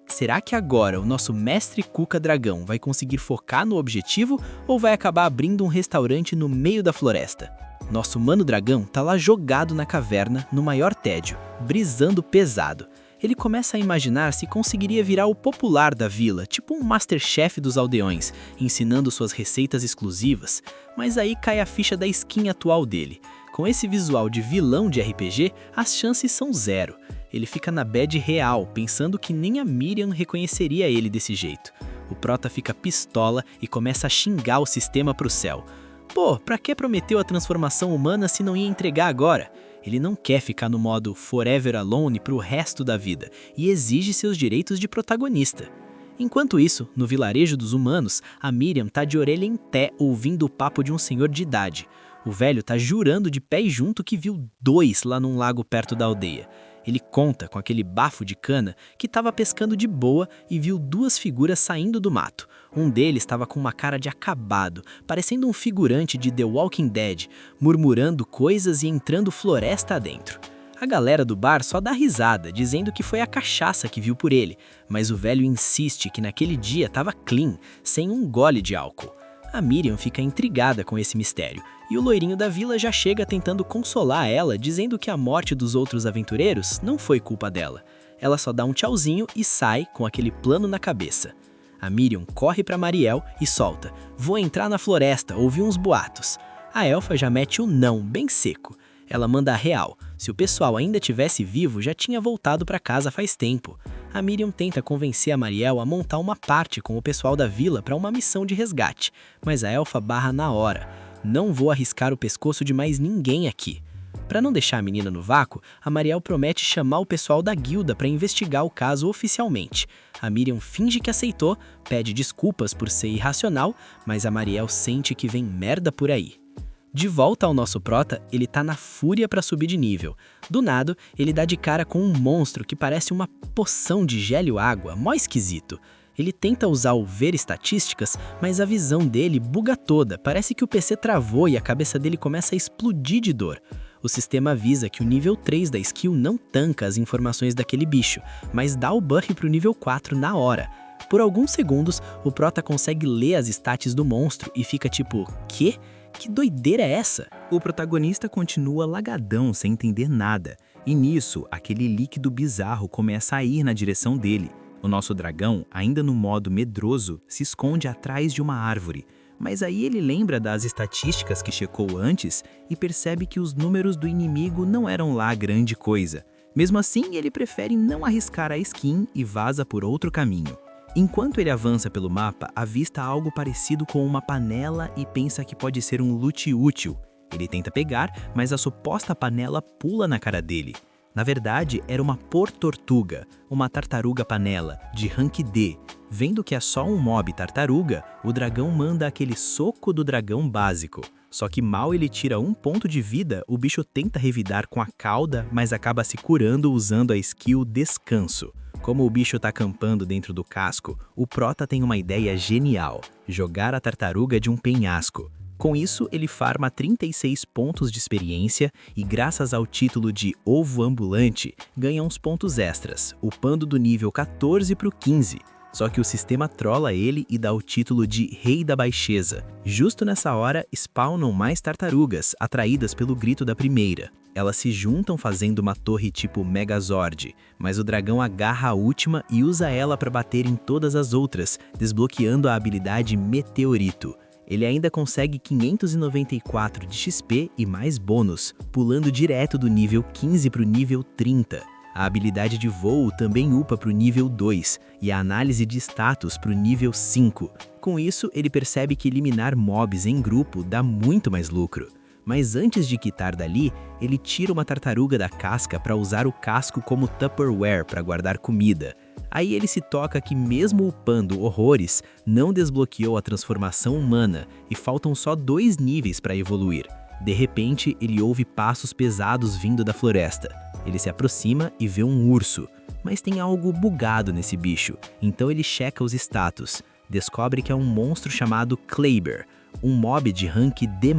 Será que agora o nosso mestre Cuca Dragão vai conseguir focar no objetivo ou vai acabar abrindo um restaurante no meio da floresta? Nosso Mano Dragão tá lá jogado na caverna, no maior tédio, brisando pesado. Ele começa a imaginar se conseguiria virar o popular da vila, tipo um Masterchef dos aldeões, ensinando suas receitas exclusivas, mas aí cai a ficha da skin atual dele. Com esse visual de vilão de RPG, as chances são zero. Ele fica na bad real, pensando que nem a Miriam reconheceria ele desse jeito. O Prota fica pistola e começa a xingar o sistema pro céu. Pô, pra que prometeu a transformação humana se não ia entregar agora? Ele não quer ficar no modo Forever Alone pro resto da vida e exige seus direitos de protagonista. Enquanto isso, no vilarejo dos humanos, a Miriam tá de orelha em pé ouvindo o papo de um senhor de idade. O velho tá jurando de pé junto que viu 2 lá num lago perto da aldeia. Ele conta com aquele bafo de cana que estava pescando de boa e viu 2 figuras saindo do mato. Um deles estava com uma cara de acabado, parecendo um figurante de The Walking Dead, murmurando coisas e entrando floresta adentro. A galera do bar só dá risada, dizendo que foi a cachaça que viu por ele, mas o velho insiste que naquele dia estava clean, sem um gole de álcool. A Miriam fica intrigada com esse mistério, e o loirinho da vila já chega tentando consolar ela, dizendo que a morte dos outros aventureiros não foi culpa dela. Ela só dá um tchauzinho e sai com aquele plano na cabeça. A Miriam corre para Mariel e solta: "Vou entrar na floresta, ouvi uns boatos." A elfa já mete um não bem seco. Ela manda a real: se o pessoal ainda tivesse vivo, já tinha voltado para casa faz tempo. A Miriam tenta convencer a Mariel a montar uma parte com o pessoal da vila para uma missão de resgate, mas a elfa barra na hora: "Não vou arriscar o pescoço de mais ninguém aqui." Para não deixar a menina no vácuo, a Mariel promete chamar o pessoal da guilda para investigar o caso oficialmente. A Miriam finge que aceitou, pede desculpas por ser irracional, mas a Mariel sente que vem merda por aí. De volta ao nosso Prota, ele tá na fúria para subir de nível. Do nada, ele dá de cara com um monstro que parece uma poção de gelo água, mó esquisito. Ele tenta usar o ver estatísticas, mas a visão dele buga toda, parece que o PC travou e a cabeça dele começa a explodir de dor. O sistema avisa que o nível 3 da skill não tanca as informações daquele bicho, mas dá o buff pro nível 4 na hora. Por alguns segundos, o prota consegue ler as stats do monstro e fica tipo, quê? Que doideira é essa? O protagonista continua lagadão, sem entender nada. E nisso, aquele líquido bizarro começa a ir na direção dele. O nosso dragão, ainda no modo medroso, se esconde atrás de uma árvore. Mas aí ele lembra das estatísticas que checou antes e percebe que os números do inimigo não eram lá grande coisa. Mesmo assim, ele prefere não arriscar a skin e vaza por outro caminho. Enquanto ele avança pelo mapa, avista algo parecido com uma panela e pensa que pode ser um loot útil. Ele tenta pegar, mas a suposta panela pula na cara dele. Na verdade, era uma portortuga, uma tartaruga panela, de rank D. Vendo que é só um mob tartaruga, o dragão manda aquele soco do dragão básico. Só que mal ele tira 1 ponto de vida, o bicho tenta revidar com a cauda, mas acaba se curando usando a skill Descanso. Como o bicho tá acampando dentro do casco, o prota tem uma ideia genial: jogar a tartaruga de um penhasco. Com isso, ele farma 36 pontos de experiência e, graças ao título de Ovo Ambulante, ganha uns pontos extras, upando do nível 14 pro 15. Só que o sistema trola ele e dá o título de Rei da Baixeza. Justo nessa hora, spawnam mais tartarugas, atraídas pelo grito da primeira. Elas se juntam fazendo uma torre tipo Megazord, mas o dragão agarra a última e usa ela para bater em todas as outras, desbloqueando a habilidade Meteorito. Ele ainda consegue 594 de XP e mais bônus, pulando direto do nível 15 para o nível 30. A habilidade de voo também upa para o nível 2 e a análise de status para o nível 5. Com isso, ele percebe que eliminar mobs em grupo dá muito mais lucro. Mas antes de quitar dali, ele tira uma tartaruga da casca para usar o casco como Tupperware para guardar comida. Aí ele se toca que mesmo upando horrores, não desbloqueou a transformação humana e faltam só 2 níveis para evoluir. De repente, ele ouve passos pesados vindo da floresta. Ele se aproxima e vê um urso, mas tem algo bugado nesse bicho, então ele checa os status. Descobre que é um monstro chamado Kleber, um mob de rank D+,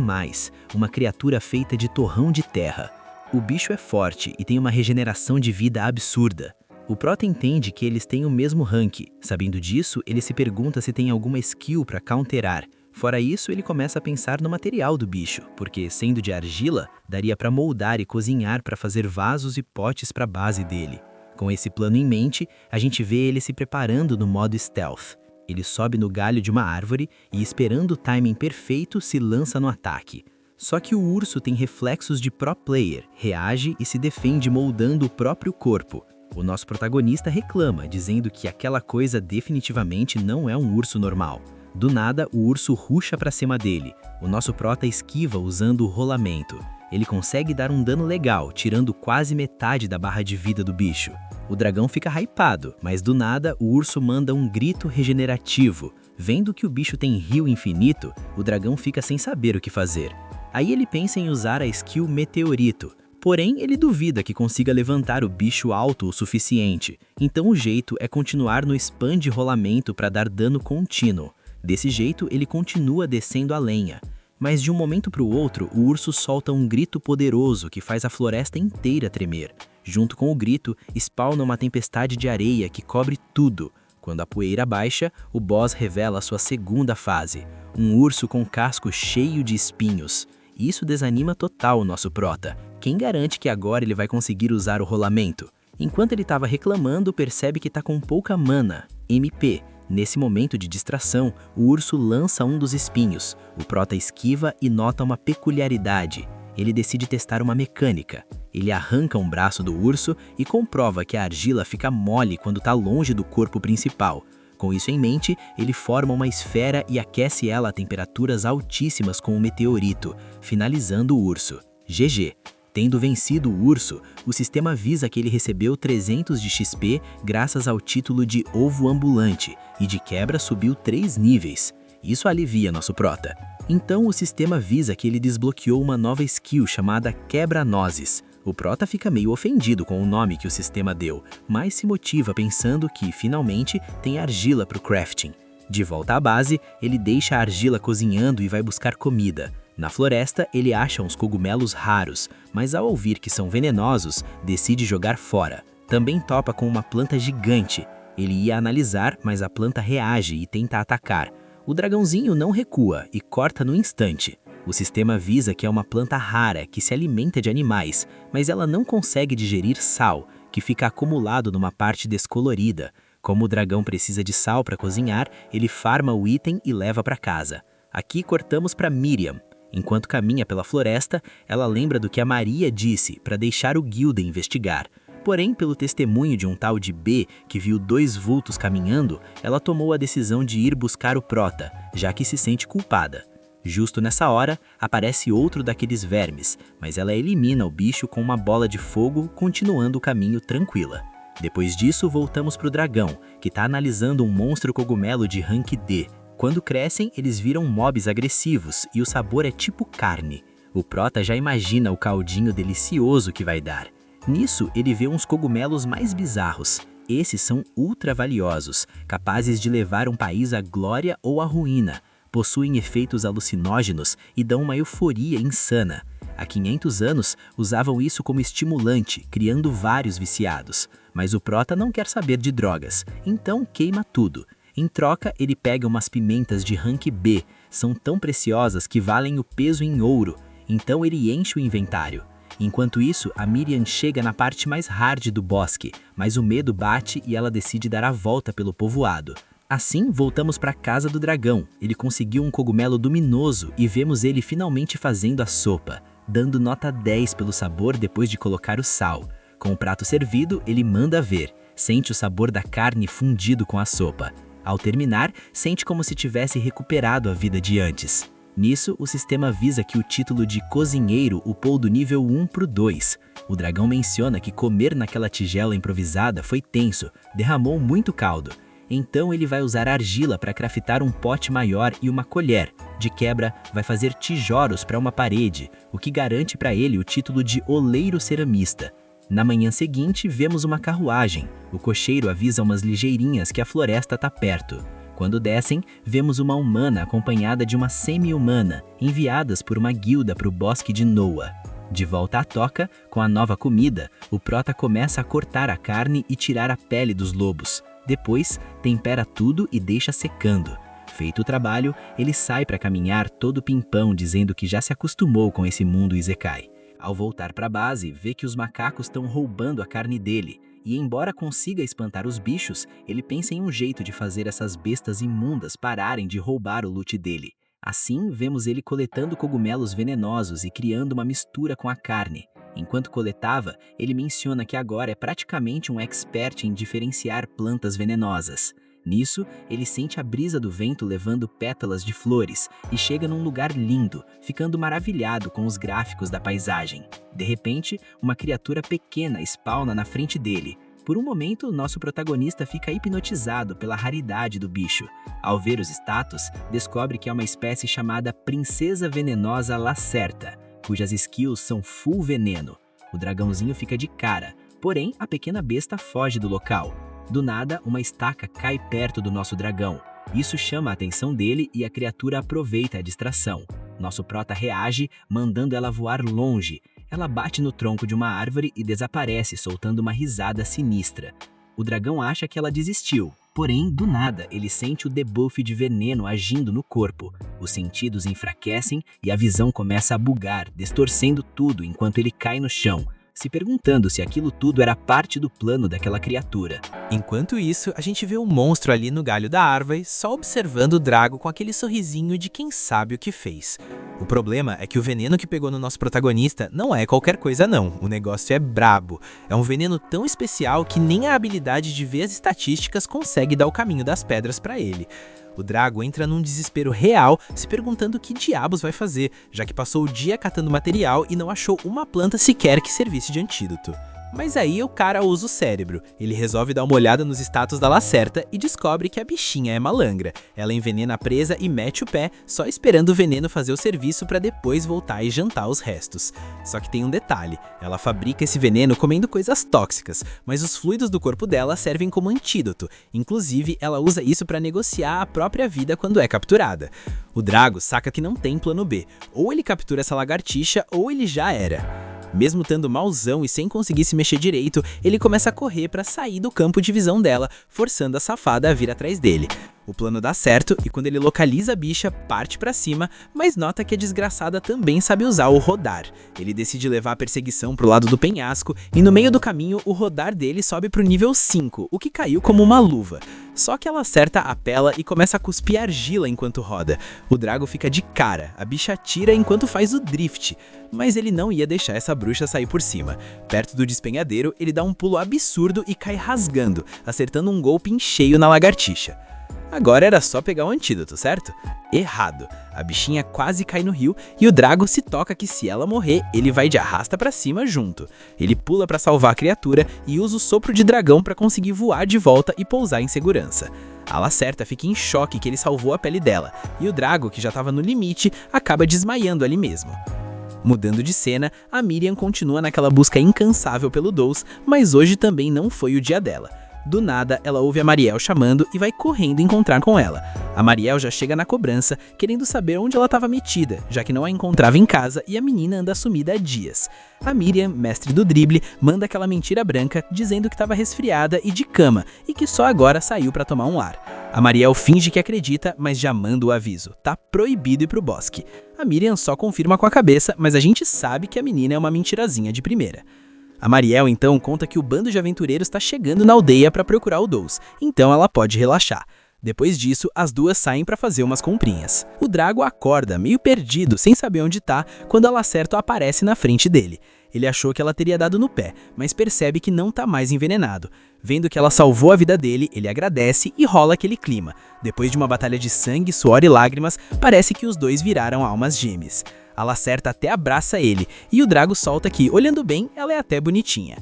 uma criatura feita de torrão de terra. O bicho é forte e tem uma regeneração de vida absurda. O prota entende que eles têm o mesmo rank. Sabendo disso, ele se pergunta se tem alguma skill para counterar. Fora isso, ele começa a pensar no material do bicho, porque, sendo de argila, daria para moldar e cozinhar para fazer vasos e potes para a base dele. Com esse plano em mente, a gente vê ele se preparando no modo stealth. Ele sobe no galho de uma árvore e, esperando o timing perfeito, se lança no ataque. Só que o urso tem reflexos de pro player, reage e se defende moldando o próprio corpo. O nosso protagonista reclama, dizendo que aquela coisa definitivamente não é um urso normal. Do nada, o urso rusha pra cima dele. O nosso prota esquiva usando o rolamento. Ele consegue dar um dano legal, tirando quase metade da barra de vida do bicho. O dragão fica hypado, mas do nada o urso manda um grito regenerativo. Vendo que o bicho tem rio infinito, o dragão fica sem saber o que fazer. Aí ele pensa em usar a skill Meteorito. Porém, ele duvida que consiga levantar o bicho alto o suficiente. Então o jeito é continuar no spam de rolamento para dar dano contínuo. Desse jeito, ele continua descendo a lenha. Mas de um momento para o outro, o urso solta um grito poderoso que faz a floresta inteira tremer. Junto com o grito, spawna uma tempestade de areia que cobre tudo. Quando a poeira baixa, o boss revela sua segunda fase. Um urso com casco cheio de espinhos. Isso desanima total o nosso prota. Quem garante que agora ele vai conseguir usar o rolamento? Enquanto ele estava reclamando, percebe que está com pouca mana, MP. Nesse momento de distração, o urso lança um dos espinhos. O prota esquiva e nota uma peculiaridade. Ele decide testar uma mecânica. Ele arranca um braço do urso e comprova que a argila fica mole quando está longe do corpo principal. Com isso em mente, ele forma uma esfera e aquece ela a temperaturas altíssimas com um meteorito, finalizando o urso. GG. Tendo vencido o urso, o sistema avisa que ele recebeu 300 de XP graças ao título de Ovo Ambulante e de quebra subiu 3 níveis. Isso alivia nosso prota. Então o sistema avisa que ele desbloqueou uma nova skill chamada Quebra-Nozes. O prota fica meio ofendido com o nome que o sistema deu, mas se motiva pensando que, finalmente, tem argila para o crafting. De volta à base, ele deixa a argila cozinhando e vai buscar comida. Na floresta, ele acha uns cogumelos raros, mas ao ouvir que são venenosos, decide jogar fora. Também topa com uma planta gigante. Ele ia analisar, mas a planta reage e tenta atacar. O dragãozinho não recua e corta no instante. O sistema avisa que é uma planta rara que se alimenta de animais, mas ela não consegue digerir sal, que fica acumulado numa parte descolorida. Como o dragão precisa de sal para cozinhar, ele farma o item e leva para casa. Aqui cortamos para Miriam. Enquanto caminha pela floresta, ela lembra do que a Maria disse para deixar o Gilden investigar. Porém, pelo testemunho de um tal de B, que viu 2 vultos caminhando, ela tomou a decisão de ir buscar o Prota, já que se sente culpada. Justo nessa hora, aparece outro daqueles vermes, mas ela elimina o bicho com uma bola de fogo, continuando o caminho tranquila. Depois disso, voltamos para o dragão, que está analisando um monstro cogumelo de rank D. Quando crescem, eles viram mobs agressivos e o sabor é tipo carne. O Prota já imagina o caldinho delicioso que vai dar. Nisso, ele vê uns cogumelos mais bizarros. Esses são ultra valiosos, capazes de levar um país à glória ou à ruína. Possuem efeitos alucinógenos e dão uma euforia insana. Há 500 anos, usavam isso como estimulante, criando vários viciados. Mas o Prota não quer saber de drogas, então queima tudo. Em troca, ele pega umas pimentas de rank B, são tão preciosas que valem o peso em ouro, então ele enche o inventário. Enquanto isso, a Miriam chega na parte mais hard do bosque, mas o medo bate e ela decide dar a volta pelo povoado. Assim, voltamos para a casa do dragão. Ele conseguiu um cogumelo luminoso e vemos ele finalmente fazendo a sopa, dando nota 10 pelo sabor depois de colocar o sal. Com o prato servido, ele manda ver, sente o sabor da carne fundido com a sopa. Ao terminar, sente como se tivesse recuperado a vida de antes. Nisso, o sistema avisa que o título de cozinheiro upou do nível 1 para o 2. O dragão menciona que comer naquela tigela improvisada foi tenso, derramou muito caldo. Então ele vai usar argila para craftar um pote maior e uma colher. De quebra, vai fazer tijolos para uma parede, o que garante para ele o título de oleiro ceramista. Na manhã seguinte, vemos uma carruagem. O cocheiro avisa umas ligeirinhas que a floresta está perto. Quando descem, vemos uma humana acompanhada de uma semi-humana, enviadas por uma guilda para o bosque de Noah. De volta à toca, com a nova comida, o Prota começa a cortar a carne e tirar a pele dos lobos. Depois, tempera tudo e deixa secando. Feito o trabalho, ele sai para caminhar todo pimpão, dizendo que já se acostumou com esse mundo Isekai. Ao voltar para a base, vê que os macacos estão roubando a carne dele. E embora consiga espantar os bichos, ele pensa em um jeito de fazer essas bestas imundas pararem de roubar o loot dele. Assim, vemos ele coletando cogumelos venenosos e criando uma mistura com a carne. Enquanto coletava, ele menciona que agora é praticamente um expert em diferenciar plantas venenosas. Nisso, ele sente a brisa do vento levando pétalas de flores e chega num lugar lindo, ficando maravilhado com os gráficos da paisagem. De repente, uma criatura pequena spawna na frente dele. Por um momento, nosso protagonista fica hipnotizado pela raridade do bicho. Ao ver os status, descobre que é uma espécie chamada Princesa Venenosa Lacerta, cujas skills são full veneno. O dragãozinho fica de cara, porém a pequena besta foge do local. Do nada, uma estaca cai perto do nosso dragão. Isso chama a atenção dele e a criatura aproveita a distração. Nosso Prota reage, mandando ela voar longe. Ela bate no tronco de uma árvore e desaparece, soltando uma risada sinistra. O dragão acha que ela desistiu, porém, do nada, ele sente o debuff de veneno agindo no corpo. Os sentidos enfraquecem e a visão começa a bugar, distorcendo tudo enquanto ele cai no chão, se perguntando se aquilo tudo era parte do plano daquela criatura. Enquanto isso, a gente vê o monstro ali no galho da árvore, só observando o Drago com aquele sorrisinho de quem sabe o que fez. O problema é que o veneno que pegou no nosso protagonista não é qualquer coisa não, o negócio é brabo. É um veneno tão especial que nem a habilidade de ver as estatísticas consegue dar o caminho das pedras para ele. O Drago entra num desespero real, se perguntando o que diabos vai fazer, já que passou o dia catando material e não achou uma planta sequer que servisse de antídoto. Mas aí o cara usa o cérebro. Ele resolve dar uma olhada nos status da Lacerta e descobre que a bichinha é malandra. Ela envenena a presa e mete o pé, só esperando o veneno fazer o serviço para depois voltar e jantar os restos. Só que tem um detalhe, ela fabrica esse veneno comendo coisas tóxicas, mas os fluidos do corpo dela servem como antídoto. Inclusive, ela usa isso para negociar a própria vida quando é capturada. O Drago saca que não tem plano B. Ou ele captura essa lagartixa, ou ele já era. Mesmo estando mauzão e sem conseguir se mexer direito, ele começa a correr para sair do campo de visão dela, forçando a safada a vir atrás dele. O plano dá certo e quando ele localiza a bicha, parte pra cima, mas nota que a desgraçada também sabe usar o rodar. Ele decide levar a perseguição pro lado do penhasco e no meio do caminho o rodar dele sobe pro nível 5, o que caiu como uma luva. Só que ela acerta a pela e começa a cuspir argila enquanto roda. O Drago fica de cara, a bicha atira enquanto faz o drift. Mas ele não ia deixar essa bruxa sair por cima. Perto do despenhadeiro, ele dá um pulo absurdo e cai rasgando, acertando um golpe em cheio na lagartixa. Agora era só pegar o antídoto, certo? Errado. A bichinha quase cai no rio e o Drago se toca que se ela morrer, ele vai de arrasta pra cima junto. Ele pula pra salvar a criatura e usa o sopro de dragão pra conseguir voar de volta e pousar em segurança. A Lacerta fica em choque que ele salvou a pele dela, e o Drago, que já estava no limite, acaba desmaiando ali mesmo. Mudando de cena, a Miriam continua naquela busca incansável pelo Dous, mas hoje também não foi o dia dela. Do nada, ela ouve a Mariel chamando e vai correndo encontrar com ela. A Mariel já chega na cobrança, querendo saber onde ela estava metida, já que não a encontrava em casa e a menina anda sumida há dias. A Miriam, mestre do drible, manda aquela mentira branca, dizendo que estava resfriada e de cama, e que só agora saiu para tomar um ar. A Mariel finge que acredita, mas já manda o aviso. Tá proibido ir pro bosque. A Miriam só confirma com a cabeça, mas a gente sabe que a menina é uma mentirazinha de primeira. A Mariel então conta que o bando de aventureiros está chegando na aldeia para procurar o Dous, então ela pode relaxar. Depois disso, as duas saem para fazer umas comprinhas. O Drago acorda, meio perdido, sem saber onde tá, quando a Lacerta aparece na frente dele. Ele achou que ela teria dado no pé, mas percebe que não tá mais envenenado. Vendo que ela salvou a vida dele, ele agradece e rola aquele clima. Depois de uma batalha de sangue, suor e lágrimas, parece que os dois viraram almas gêmeas. A Lacerta até abraça ele, e o Drago solta que, olhando bem, ela é até bonitinha.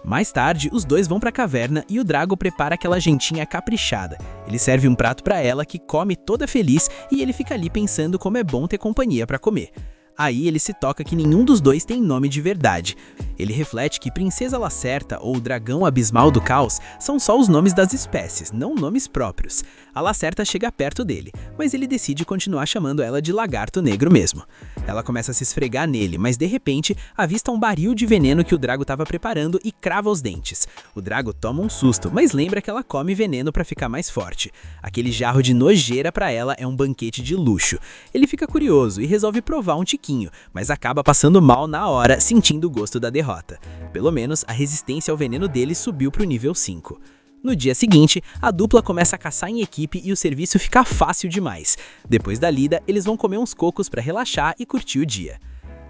Mais tarde, os dois vão pra caverna e o Drago prepara aquela jantinha caprichada. Ele serve um prato pra ela, que come toda feliz, e ele fica ali pensando como é bom ter companhia pra comer. Aí ele se toca que nenhum dos dois tem nome de verdade. Ele reflete que Princesa Lacerta ou Dragão Abismal do Caos são só os nomes das espécies, não nomes próprios. A Lacerta chega perto dele, mas ele decide continuar chamando ela de Lagarto Negro mesmo. Ela começa a se esfregar nele, mas de repente avista um barril de veneno que o Drago estava preparando e crava os dentes. O Drago toma um susto, mas lembra que ela come veneno para ficar mais forte. Aquele jarro de nojeira para ela é um banquete de luxo. Ele fica curioso e resolve provar um tiquinho, mas acaba passando mal na hora, sentindo o gosto da derrota. Pelo menos a resistência ao veneno dele subiu para o nível 5. No dia seguinte, a dupla começa a caçar em equipe e o serviço fica fácil demais. Depois da lida, eles vão comer uns cocos para relaxar e curtir o dia.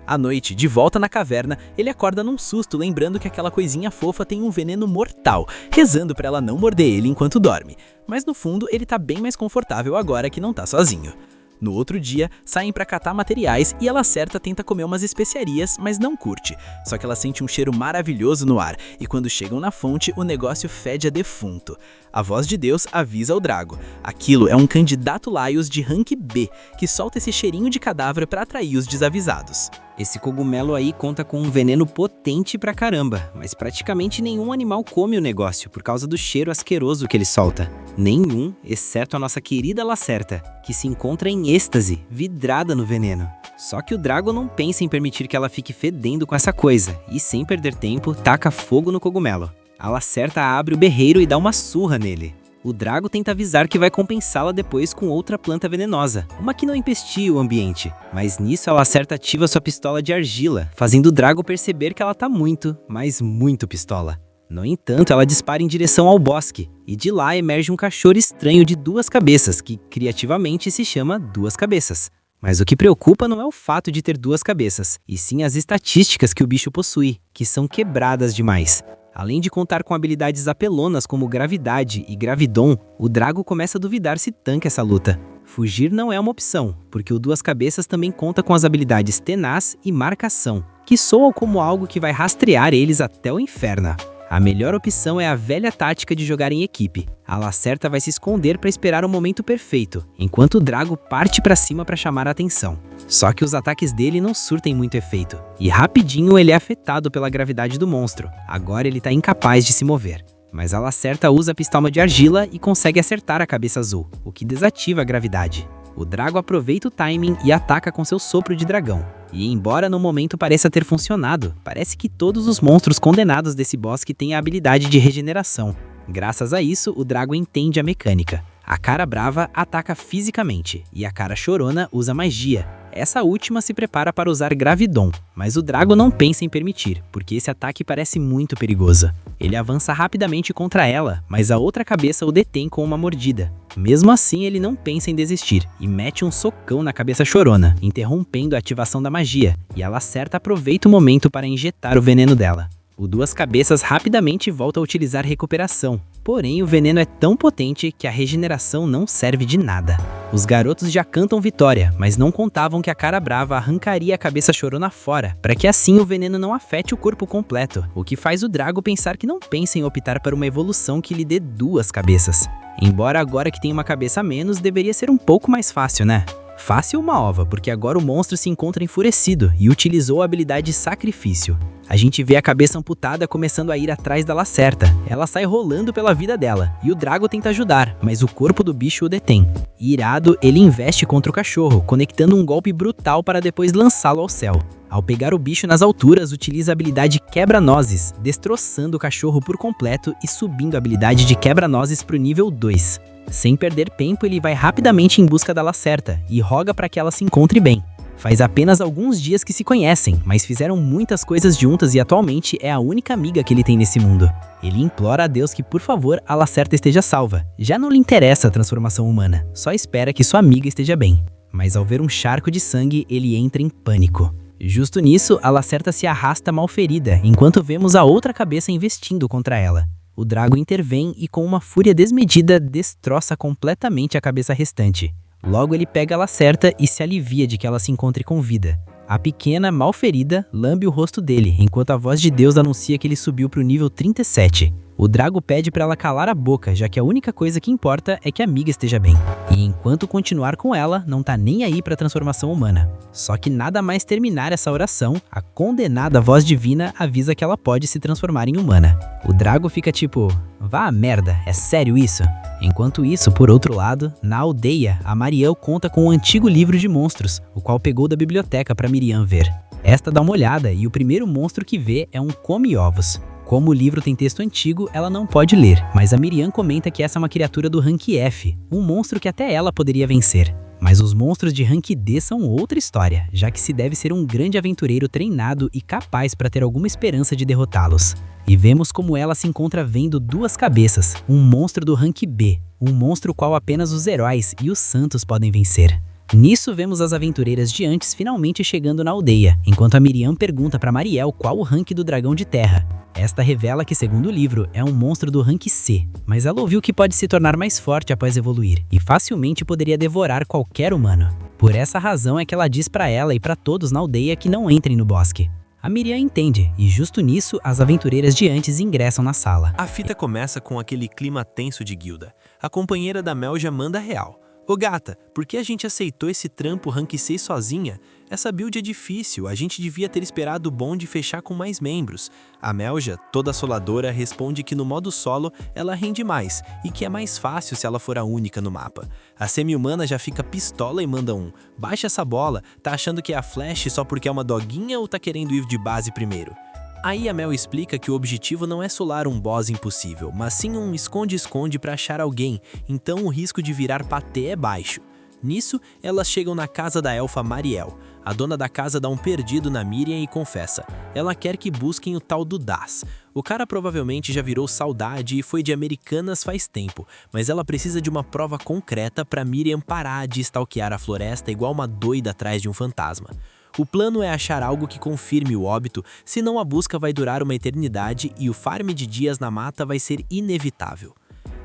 À noite, de volta na caverna, ele acorda num susto lembrando que aquela coisinha fofa tem um veneno mortal, rezando para ela não morder ele enquanto dorme. Mas no fundo, ele tá bem mais confortável agora que não tá sozinho. No outro dia, saem para catar materiais e a Lacerta tenta comer umas especiarias, mas não curte. Só que ela sente um cheiro maravilhoso no ar, e quando chegam na fonte, o negócio fede a defunto. A voz de Deus avisa o Drago. Aquilo é um candidato Laios de rank B, que solta esse cheirinho de cadáver para atrair os desavisados. Esse cogumelo aí conta com um veneno potente pra caramba, mas praticamente nenhum animal come o negócio por causa do cheiro asqueroso que ele solta. Nenhum, exceto a nossa querida Lacerta, que se encontra em êxtase, vidrada no veneno. Só que o Drago não pensa em permitir que ela fique fedendo com essa coisa, e sem perder tempo, taca fogo no cogumelo. A Lacerta abre o berreiro e dá uma surra nele. O Drago tenta avisar que vai compensá-la depois com outra planta venenosa, uma que não empestia o ambiente. Mas nisso a Lacerta ativa sua pistola de argila, fazendo o Drago perceber que ela tá muito, mas muito pistola. No entanto, ela dispara em direção ao bosque, e de lá emerge um cachorro estranho de 2 cabeças, que criativamente se chama Duas Cabeças. Mas o que preocupa não é o fato de ter 2 cabeças, e sim as estatísticas que o bicho possui, que são quebradas demais. Além de contar com habilidades apelonas como Gravidade e Gravidon, o Drago começa a duvidar se tanca essa luta. Fugir não é uma opção, porque o Duas Cabeças também conta com as habilidades Tenaz e Marcação, que soam como algo que vai rastrear eles até o inferno. A melhor opção é a velha tática de jogar em equipe. A Lacerta vai se esconder para esperar o momento perfeito, enquanto o Drago parte para cima para chamar a atenção. Só que os ataques dele não surtem muito efeito, e rapidinho ele é afetado pela gravidade do monstro. Agora ele está incapaz de se mover. Mas a Lacerta usa a pistola de argila e consegue acertar a cabeça azul, o que desativa a gravidade. O Drago aproveita o timing e ataca com seu sopro de dragão. E embora no momento pareça ter funcionado, parece que todos os monstros condenados desse bosque têm a habilidade de regeneração. Graças a isso, o Drago entende a mecânica. A Cara Brava ataca fisicamente, e a Cara Chorona usa magia. Essa última se prepara para usar Gravidon, mas o Drago não pensa em permitir, porque esse ataque parece muito perigoso. Ele avança rapidamente contra ela, mas a outra cabeça o detém com uma mordida. Mesmo assim, ele não pensa em desistir, e mete um socão na cabeça Chorona, interrompendo a ativação da magia, e a Lacerta aproveita o momento para injetar o veneno dela. O Duas Cabeças rapidamente volta a utilizar recuperação, porém o veneno é tão potente que a regeneração não serve de nada. Os garotos já cantam vitória, mas não contavam que a Cara Brava arrancaria a cabeça Chorona fora, para que assim o veneno não afete o corpo completo, o que faz o Drago pensar que não pensa em optar por uma evolução que lhe dê duas cabeças. Embora agora que tem uma cabeça a menos, deveria ser um pouco mais fácil, né? Fácil uma ova, porque agora o monstro se encontra enfurecido e utilizou a habilidade Sacrifício. A gente vê a cabeça amputada começando a ir atrás da Lacerta. Ela sai rolando pela vida dela, e o Drago tenta ajudar, mas o corpo do bicho o detém. Irado, ele investe contra o cachorro, conectando um golpe brutal para depois lançá-lo ao céu. Ao pegar o bicho nas alturas, utiliza a habilidade Quebra-Nozes, destroçando o cachorro por completo e subindo a habilidade de Quebra-Nozes para o nível 2. Sem perder tempo, ele vai rapidamente em busca da Lacerta e roga para que ela se encontre bem. Faz apenas alguns dias que se conhecem, mas fizeram muitas coisas juntas e atualmente é a única amiga que ele tem nesse mundo. Ele implora a Deus que, por favor, a Lacerta esteja salva. Já não lhe interessa a transformação humana, só espera que sua amiga esteja bem. Mas ao ver um charco de sangue, ele entra em pânico. Justo nisso, a Lacerta se arrasta mal ferida, enquanto vemos a outra cabeça investindo contra ela. O Drago intervém e, com uma fúria desmedida, destroça completamente a cabeça restante. Logo ele pega a Lacerta e se alivia de que ela se encontre com vida. A pequena, mal ferida, lambe o rosto dele, enquanto a voz de Deus anuncia que ele subiu para o nível 37. O Drago pede para ela calar a boca, já que a única coisa que importa é que a amiga esteja bem. E enquanto continuar com ela, não tá nem aí para a transformação humana. Só que nada mais terminar essa oração, a condenada voz divina avisa que ela pode se transformar em humana. O Drago fica tipo, vá a merda, é sério isso? Enquanto isso, por outro lado, na aldeia, a Mariel conta com um antigo livro de monstros, o qual pegou da biblioteca para Miriam ver. Esta dá uma olhada e o primeiro monstro que vê é um come-ovos. Como o livro tem texto antigo, ela não pode ler, mas a Miriam comenta que essa é uma criatura do rank F, um monstro que até ela poderia vencer. Mas os monstros de rank D são outra história, já que se deve ser um grande aventureiro treinado e capaz para ter alguma esperança de derrotá-los. E vemos como ela se encontra vendo Duas Cabeças, um monstro do rank B, um monstro qual apenas os heróis e os santos podem vencer. Nisso vemos as aventureiras de antes finalmente chegando na aldeia, enquanto a Miriam pergunta para Mariel qual o rank do dragão de terra. Esta revela que, segundo o livro, é um monstro do rank C, mas ela ouviu que pode se tornar mais forte após evoluir, e facilmente poderia devorar qualquer humano. Por essa razão é que ela diz para ela e para todos na aldeia que não entrem no bosque. A Miriam entende, e justo nisso, as aventureiras de antes ingressam na sala. A fita começa com aquele clima tenso de guilda. A companheira da Mel já manda real. Ô gata, por que a gente aceitou esse trampo rank 6 sozinha? Essa build é difícil, a gente devia ter esperado o bonde fechar com mais membros. A Melja, toda assoladora, responde que no modo solo ela rende mais e que é mais fácil se ela for a única no mapa. A semi-humana já fica pistola e manda um: baixa essa bola, tá achando que é a Flash só porque é uma doguinha ou tá querendo ir de base primeiro? Aí a Mel explica que o objetivo não é solar um boss impossível, mas sim um esconde-esconde para achar alguém, então o risco de virar patê é baixo. Nisso, elas chegam na casa da elfa Mariel. A dona da casa dá um perdido na Miriam e confessa. Ela quer que busquem o tal do Das. O cara provavelmente já virou saudade e foi de Americanas faz tempo, mas ela precisa de uma prova concreta para Miriam parar de stalkear a floresta igual uma doida atrás de um fantasma. O plano é achar algo que confirme o óbito, senão a busca vai durar uma eternidade e o farm de dias na mata vai ser inevitável.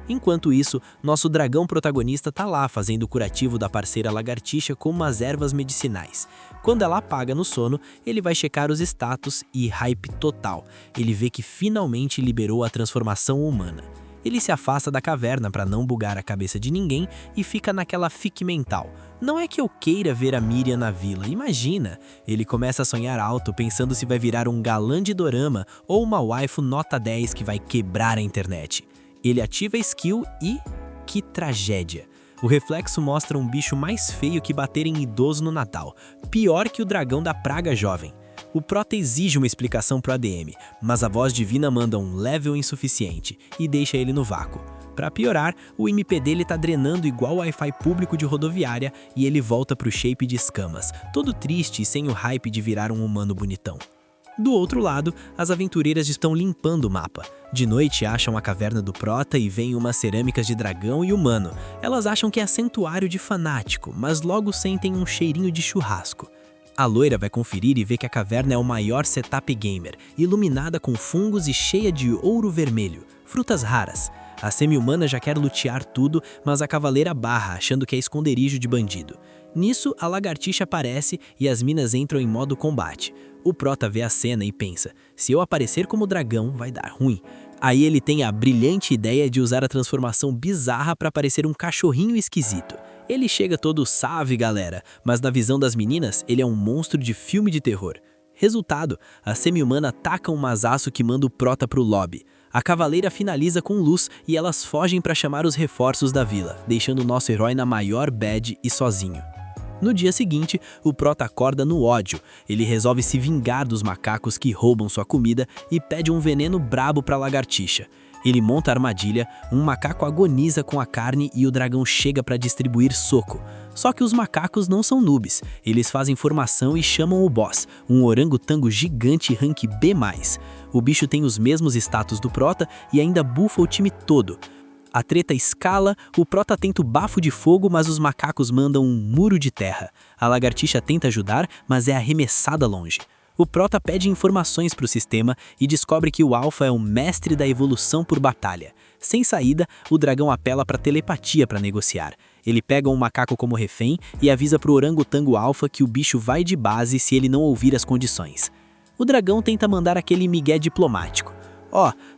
Enquanto isso, nosso dragão protagonista tá lá fazendo o curativo da parceira lagartixa com umas ervas medicinais. Quando ela apaga no sono, ele vai checar os status e hype total. Ele vê que finalmente liberou a transformação humana. Ele se afasta da caverna para não bugar a cabeça de ninguém e fica naquela fique mental. Não é que eu queira ver a Miriam na vila, imagina! Ele começa a sonhar alto pensando se vai virar um galã de dorama ou uma waifu nota 10 que vai quebrar a internet. Ele ativa a skill e... que tragédia! O reflexo mostra um bicho mais feio que bater em idoso no Natal, pior que o dragão da praga jovem. O Prota exige uma explicação pro ADM, mas a voz divina manda um level insuficiente e deixa ele no vácuo. Para piorar, o MP dele tá drenando igual o Wi-Fi público de rodoviária e ele volta pro shape de escamas, todo triste e sem o hype de virar um humano bonitão. Do outro lado, as aventureiras estão limpando o mapa. De noite acham a caverna do Prota e veem umas cerâmicas de dragão e humano. Elas acham que é santuário de fanático, mas logo sentem um cheirinho de churrasco. A loira vai conferir e vê que a caverna é o maior setup gamer, iluminada com fungos e cheia de ouro vermelho, frutas raras. A semi-humana já quer lutear tudo, mas a cavaleira barra, achando que é esconderijo de bandido. Nisso, a lagartixa aparece e as minas entram em modo combate. O Prota vê a cena e pensa, se eu aparecer como dragão, vai dar ruim. Aí ele tem a brilhante ideia de usar a transformação bizarra para parecer um cachorrinho esquisito. Ele chega todo salve, galera, mas na visão das meninas, ele é um monstro de filme de terror. Resultado, a semi-humana ataca um masaço que manda o Prota pro lobby. A cavaleira finaliza com luz e elas fogem para chamar os reforços da vila, deixando o nosso herói na maior bad e sozinho. No dia seguinte, o Prota acorda no ódio. Ele resolve se vingar dos macacos que roubam sua comida e pede um veneno brabo pra lagartixa. Ele monta a armadilha, um macaco agoniza com a carne e o dragão chega para distribuir soco. Só que os macacos não são noobs, eles fazem formação e chamam o boss, um orangotango gigante rank B+. O bicho tem os mesmos status do Prota e ainda bufa o time todo. A treta escala, o Prota tenta o bafo de fogo, mas os macacos mandam um muro de terra. A lagartixa tenta ajudar, mas é arremessada longe. O Prota pede informações para o sistema e descobre que o Alpha é um mestre da evolução por batalha. Sem saída, o dragão apela para telepatia para negociar. Ele pega um macaco como refém e avisa para o orangotango Alpha que o bicho vai de base se ele não ouvir as condições. O dragão tenta mandar aquele migué diplomático.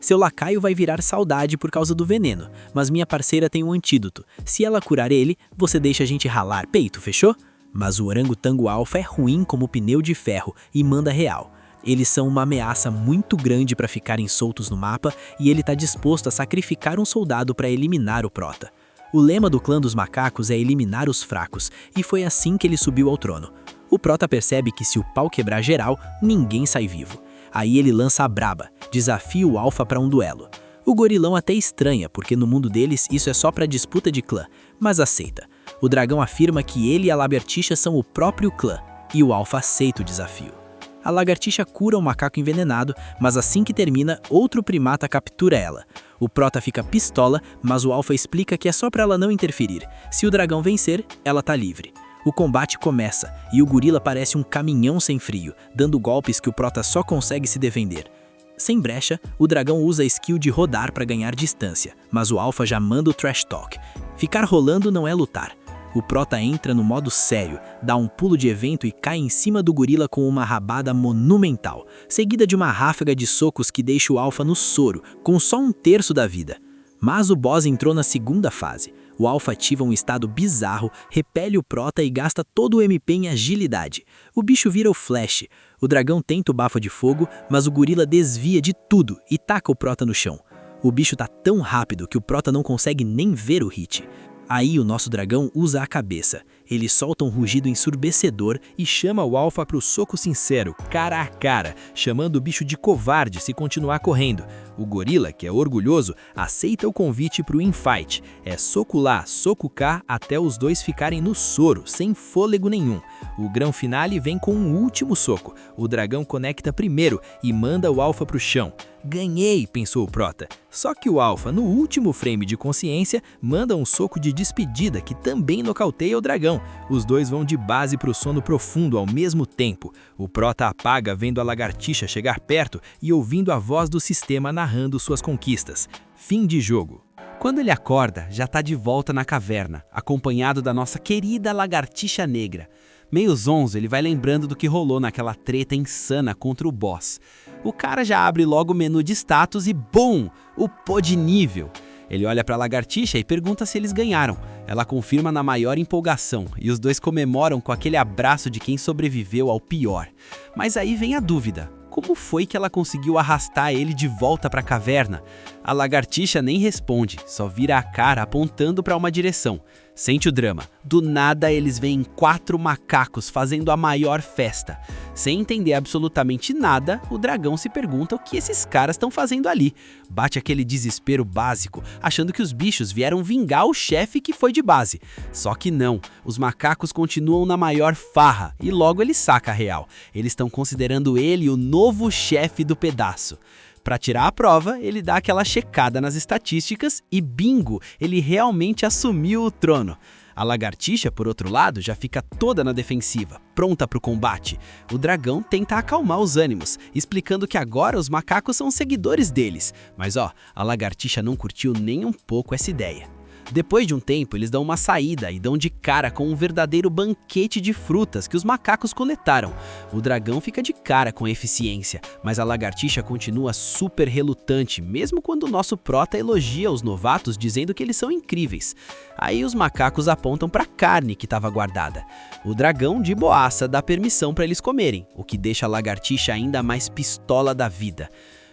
Seu lacaio vai virar saudade por causa do veneno, mas minha parceira tem um antídoto. Se ela curar ele, você deixa a gente ralar peito, fechou? Mas o orangotango Alpha é ruim como pneu de ferro e manda real. Eles são uma ameaça muito grande para ficarem soltos no mapa e ele está disposto a sacrificar um soldado para eliminar o Prota. O lema do clã dos macacos é eliminar os fracos, e foi assim que ele subiu ao trono. O Prota percebe que se o pau quebrar geral, ninguém sai vivo. Aí ele lança a braba, desafia o Alpha para um duelo. O gorilão até estranha, porque no mundo deles isso é só para disputa de clã, mas aceita. O dragão afirma que ele e a lagartixa são o próprio clã, e o Alpha aceita o desafio. A lagartixa cura o macaco envenenado, mas assim que termina, outro primata captura ela. O Prota fica pistola, mas o Alpha explica que é só para ela não interferir. Se o dragão vencer, ela tá livre. O combate começa, e o gorila parece um caminhão sem freio, dando golpes que o Prota só consegue se defender. Sem brecha, o dragão usa a skill de rodar para ganhar distância, mas o Alpha já manda o trash talk. Ficar rolando não é lutar. O Prota entra no modo sério, dá um pulo de evento e cai em cima do gorila com uma rabada monumental, seguida de uma ráfaga de socos que deixa o Alpha no soro, com só um terço da vida. Mas o boss entrou na segunda fase. O Alpha ativa um estado bizarro, repele o Prota e gasta todo o MP em agilidade. O bicho vira o Flash. O dragão tenta o bafo de fogo, mas o gorila desvia de tudo e taca o Prota no chão. O bicho tá tão rápido que o Prota não consegue nem ver o hit. Aí o nosso dragão usa a cabeça. Ele solta um rugido ensurdecedor e chama o Alpha pro soco sincero, cara a cara, chamando o bicho de covarde se continuar correndo. O gorila, que é orgulhoso, aceita o convite pro infight. É soco lá, soco cá, até os dois ficarem no soro, sem fôlego nenhum. O grão finale vem com um último soco. O dragão conecta primeiro e manda o Alpha pro chão. Ganhei, pensou o Prota. Só que o Alpha, no último frame de consciência, manda um soco de despedida que também nocauteia o dragão. Os dois vão de base pro sono profundo ao mesmo tempo. O Prota apaga vendo a lagartixa chegar perto e ouvindo a voz do sistema narrando suas conquistas. Fim de jogo. Quando ele acorda, já tá de volta na caverna, acompanhado da nossa querida lagartixa negra. Meio zonzo, ele vai lembrando do que rolou naquela treta insana contra o boss. O cara já abre logo o menu de status e BUM! O pô de nível. Ele olha pra lagartixa e pergunta se eles ganharam. Ela confirma na maior empolgação, e os dois comemoram com aquele abraço de quem sobreviveu ao pior. Mas aí vem a dúvida. Como foi que ela conseguiu arrastar ele de volta para a caverna? A lagartixa nem responde, só vira a cara apontando para uma direção. Sente o drama. Do nada eles veem 4 macacos fazendo a maior festa. Sem entender absolutamente nada, o dragão se pergunta o que esses caras estão fazendo ali. Bate aquele desespero básico, achando que os bichos vieram vingar o chefe que foi de base. Só que não, os macacos continuam na maior farra e logo ele saca a real. Eles estão considerando ele o novo chefe do pedaço. Para tirar a prova, ele dá aquela checada nas estatísticas e bingo, ele realmente assumiu o trono. A lagartixa, por outro lado, já fica toda na defensiva, pronta para o combate. O dragão tenta acalmar os ânimos, explicando que agora os macacos são seguidores deles. Mas a lagartixa não curtiu nem um pouco essa ideia. Depois de um tempo, eles dão uma saída e dão de cara com um verdadeiro banquete de frutas que os macacos coletaram. O dragão fica de cara com a eficiência, mas a lagartixa continua super relutante, mesmo quando o nosso prota elogia os novatos dizendo que eles são incríveis. Aí os macacos apontam para a carne que estava guardada. O dragão, de boaça, dá permissão para eles comerem, o que deixa a lagartixa ainda mais pistola da vida.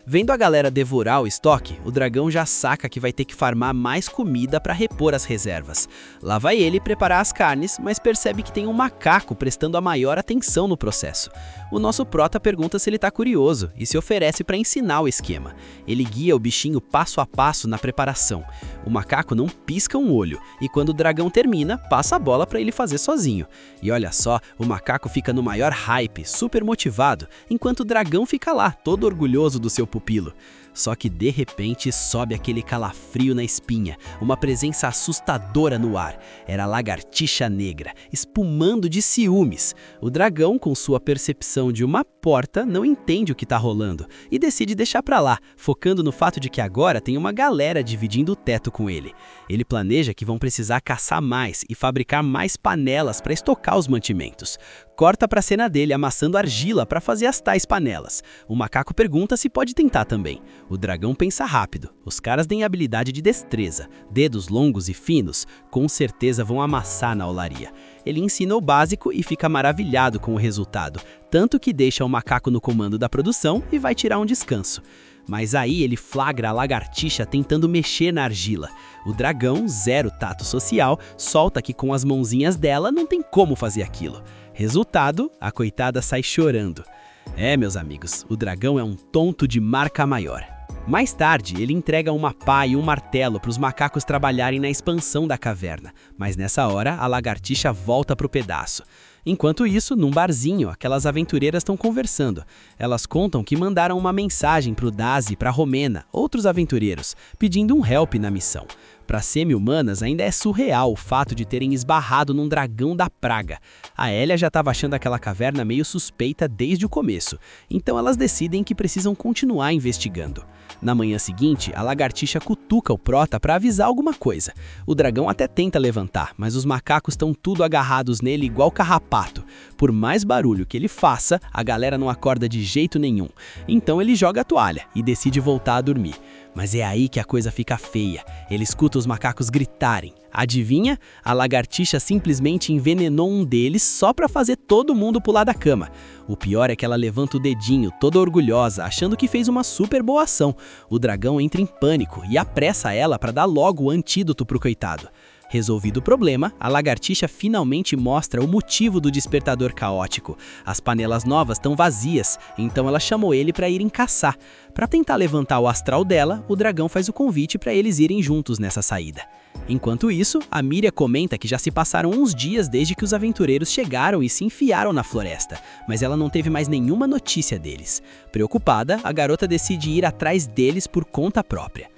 Vendo a galera devorar o estoque, o dragão já saca que vai ter que farmar mais comida para repor as reservas. Lá vai ele preparar as carnes, mas percebe que tem um macaco prestando a maior atenção no processo. O nosso prota pergunta se ele tá curioso e se oferece para ensinar o esquema. Ele guia o bichinho passo a passo na preparação. O macaco não pisca um olho e quando o dragão termina, passa a bola para ele fazer sozinho. E olha só, o macaco fica no maior hype, super motivado, enquanto o dragão fica lá, todo orgulhoso do seu pupilo. Só que de repente sobe aquele calafrio na espinha, uma presença assustadora no ar. Era a lagartixa negra, espumando de ciúmes. O dragão, com sua percepção de uma porta, não entende o que tá rolando e decide deixar pra lá, focando no fato de que agora tem uma galera dividindo o teto com ele. Ele planeja que vão precisar caçar mais e fabricar mais panelas para estocar os mantimentos. Corta pra cena dele amassando argila para fazer as tais panelas. O macaco pergunta se pode tentar também. O dragão pensa rápido. Os caras têm habilidade de destreza. Dedos longos e finos, com certeza vão amassar na olaria. Ele ensina o básico e fica maravilhado com o resultado, tanto que deixa o macaco no comando da produção e vai tirar um descanso. Mas aí ele flagra a lagartixa tentando mexer na argila. O dragão, zero tato social, solta que com as mãozinhas dela não tem como fazer aquilo. Resultado, a coitada sai chorando. Meus amigos, o dragão é um tonto de marca maior. Mais tarde, ele entrega uma pá e um martelo para os macacos trabalharem na expansão da caverna, mas nessa hora a lagartixa volta pro pedaço. Enquanto isso, num barzinho, aquelas aventureiras estão conversando. Elas contam que mandaram uma mensagem pro Dazi e pra Romena, outros aventureiros, pedindo um help na missão. Para semi-humanas, ainda é surreal o fato de terem esbarrado num dragão da praga. A Elia já estava achando aquela caverna meio suspeita desde o começo, então elas decidem que precisam continuar investigando. Na manhã seguinte, a lagartixa cutuca o prota para avisar alguma coisa. O dragão até tenta levantar, mas os macacos estão tudo agarrados nele igual carrapato. Por mais barulho que ele faça, a galera não acorda de jeito nenhum. Então ele joga a toalha e decide voltar a dormir. Mas é aí que a coisa fica feia. Ele escuta os macacos gritarem. Adivinha? A lagartixa simplesmente envenenou um deles só para fazer todo mundo pular da cama. O pior é que ela levanta o dedinho, toda orgulhosa, achando que fez uma super boa ação. O dragão entra em pânico e apressa ela para dar logo o antídoto pro coitado. Resolvido o problema, a lagartixa finalmente mostra o motivo do despertador caótico. As panelas novas estão vazias, então ela chamou ele para irem caçar. Para tentar levantar o astral dela, o dragão faz o convite para eles irem juntos nessa saída. Enquanto isso, a Míria comenta que já se passaram uns dias desde que os aventureiros chegaram e se enfiaram na floresta, mas ela não teve mais nenhuma notícia deles. Preocupada, a garota decide ir atrás deles por conta própria.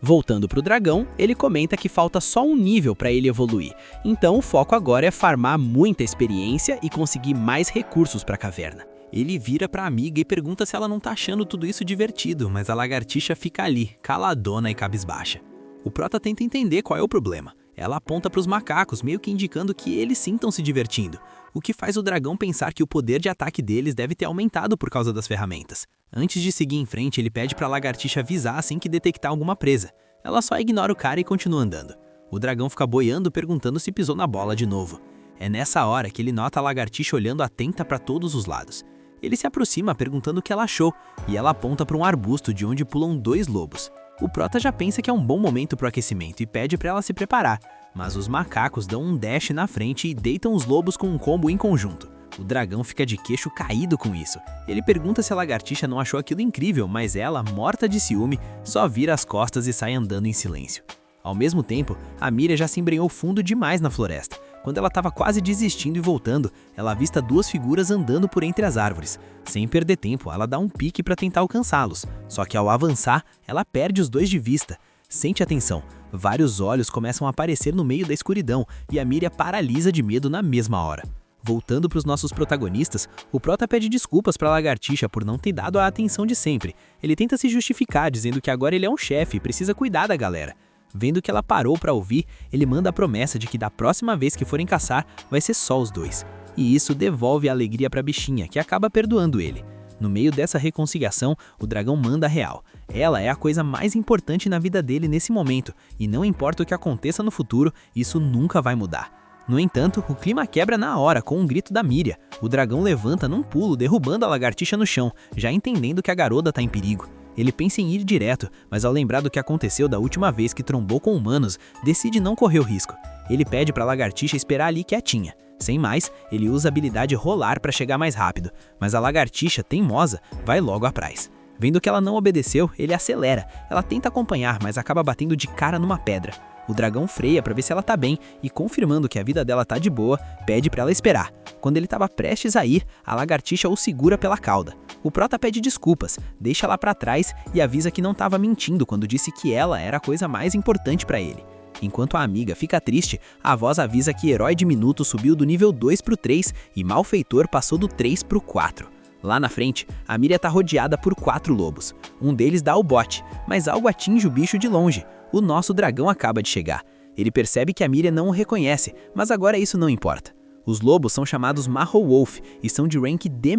Voltando para o dragão, ele comenta que falta só um nível para ele evoluir, então o foco agora é farmar muita experiência e conseguir mais recursos para a caverna. Ele vira pra amiga e pergunta se ela não tá achando tudo isso divertido, mas a lagartixa fica ali, caladona e cabisbaixa. O Prota tenta entender qual é o problema. Ela aponta para os macacos, meio que indicando que eles sim estão se divertindo, o que faz o dragão pensar que o poder de ataque deles deve ter aumentado por causa das ferramentas. Antes de seguir em frente, ele pede para a lagartixa avisar assim que detectar alguma presa. Ela só ignora o cara e continua andando. O dragão fica boiando, perguntando se pisou na bola de novo. É nessa hora que ele nota a lagartixa olhando atenta para todos os lados. Ele se aproxima perguntando o que ela achou, e ela aponta para um arbusto de onde pulam 2 lobos. O Prota já pensa que é um bom momento para o aquecimento e pede para ela se preparar, mas os macacos dão um dash na frente e deitam os lobos com um combo em conjunto. O dragão fica de queixo caído com isso. Ele pergunta se a lagartixa não achou aquilo incrível, mas ela, morta de ciúme, só vira as costas e sai andando em silêncio. Ao mesmo tempo, a Miria já se embrenhou fundo demais na floresta. Quando ela estava quase desistindo e voltando, ela avista 2 figuras andando por entre as árvores. Sem perder tempo, ela dá um pique para tentar alcançá-los. Só que ao avançar, ela perde os 2 de vista. Sente atenção, vários olhos começam a aparecer no meio da escuridão e a Miria paralisa de medo na mesma hora. Voltando para os nossos protagonistas, o Prota pede desculpas para a lagartixa por não ter dado a atenção de sempre. Ele tenta se justificar, dizendo que agora ele é um chefe e precisa cuidar da galera. Vendo que ela parou para ouvir, ele manda a promessa de que da próxima vez que forem caçar, vai ser só os 2. E isso devolve a alegria para a bichinha, que acaba perdoando ele. No meio dessa reconciliação, o dragão manda a real. Ela é a coisa mais importante na vida dele nesse momento, e não importa o que aconteça no futuro, isso nunca vai mudar. No entanto, o clima quebra na hora com um grito da Miria. O dragão levanta num pulo, derrubando a lagartixa no chão, já entendendo que a garota está em perigo. Ele pensa em ir direto, mas ao lembrar do que aconteceu da última vez que trombou com humanos, decide não correr o risco. Ele pede para a lagartixa esperar ali quietinha. Sem mais, ele usa a habilidade rolar para chegar mais rápido, mas a lagartixa, teimosa, vai logo atrás. Vendo que ela não obedeceu, ele acelera. Ela tenta acompanhar, mas acaba batendo de cara numa pedra. O dragão freia para ver se ela tá bem e, confirmando que a vida dela tá de boa, pede para ela esperar. Quando ele estava prestes a ir, a lagartixa o segura pela cauda. O Prota pede desculpas, deixa ela para trás e avisa que não estava mentindo quando disse que ela era a coisa mais importante para ele. Enquanto a amiga fica triste, a voz avisa que Herói Diminuto subiu do nível 2 pro 3 e Malfeitor passou do 3 pro 4. Lá na frente, a Miria tá rodeada por 4 lobos. Um deles dá o bote, mas algo atinge o bicho de longe. O nosso dragão acaba de chegar. Ele percebe que a Miria não o reconhece, mas agora isso não importa. Os lobos são chamados Marrowolf e são de rank D-.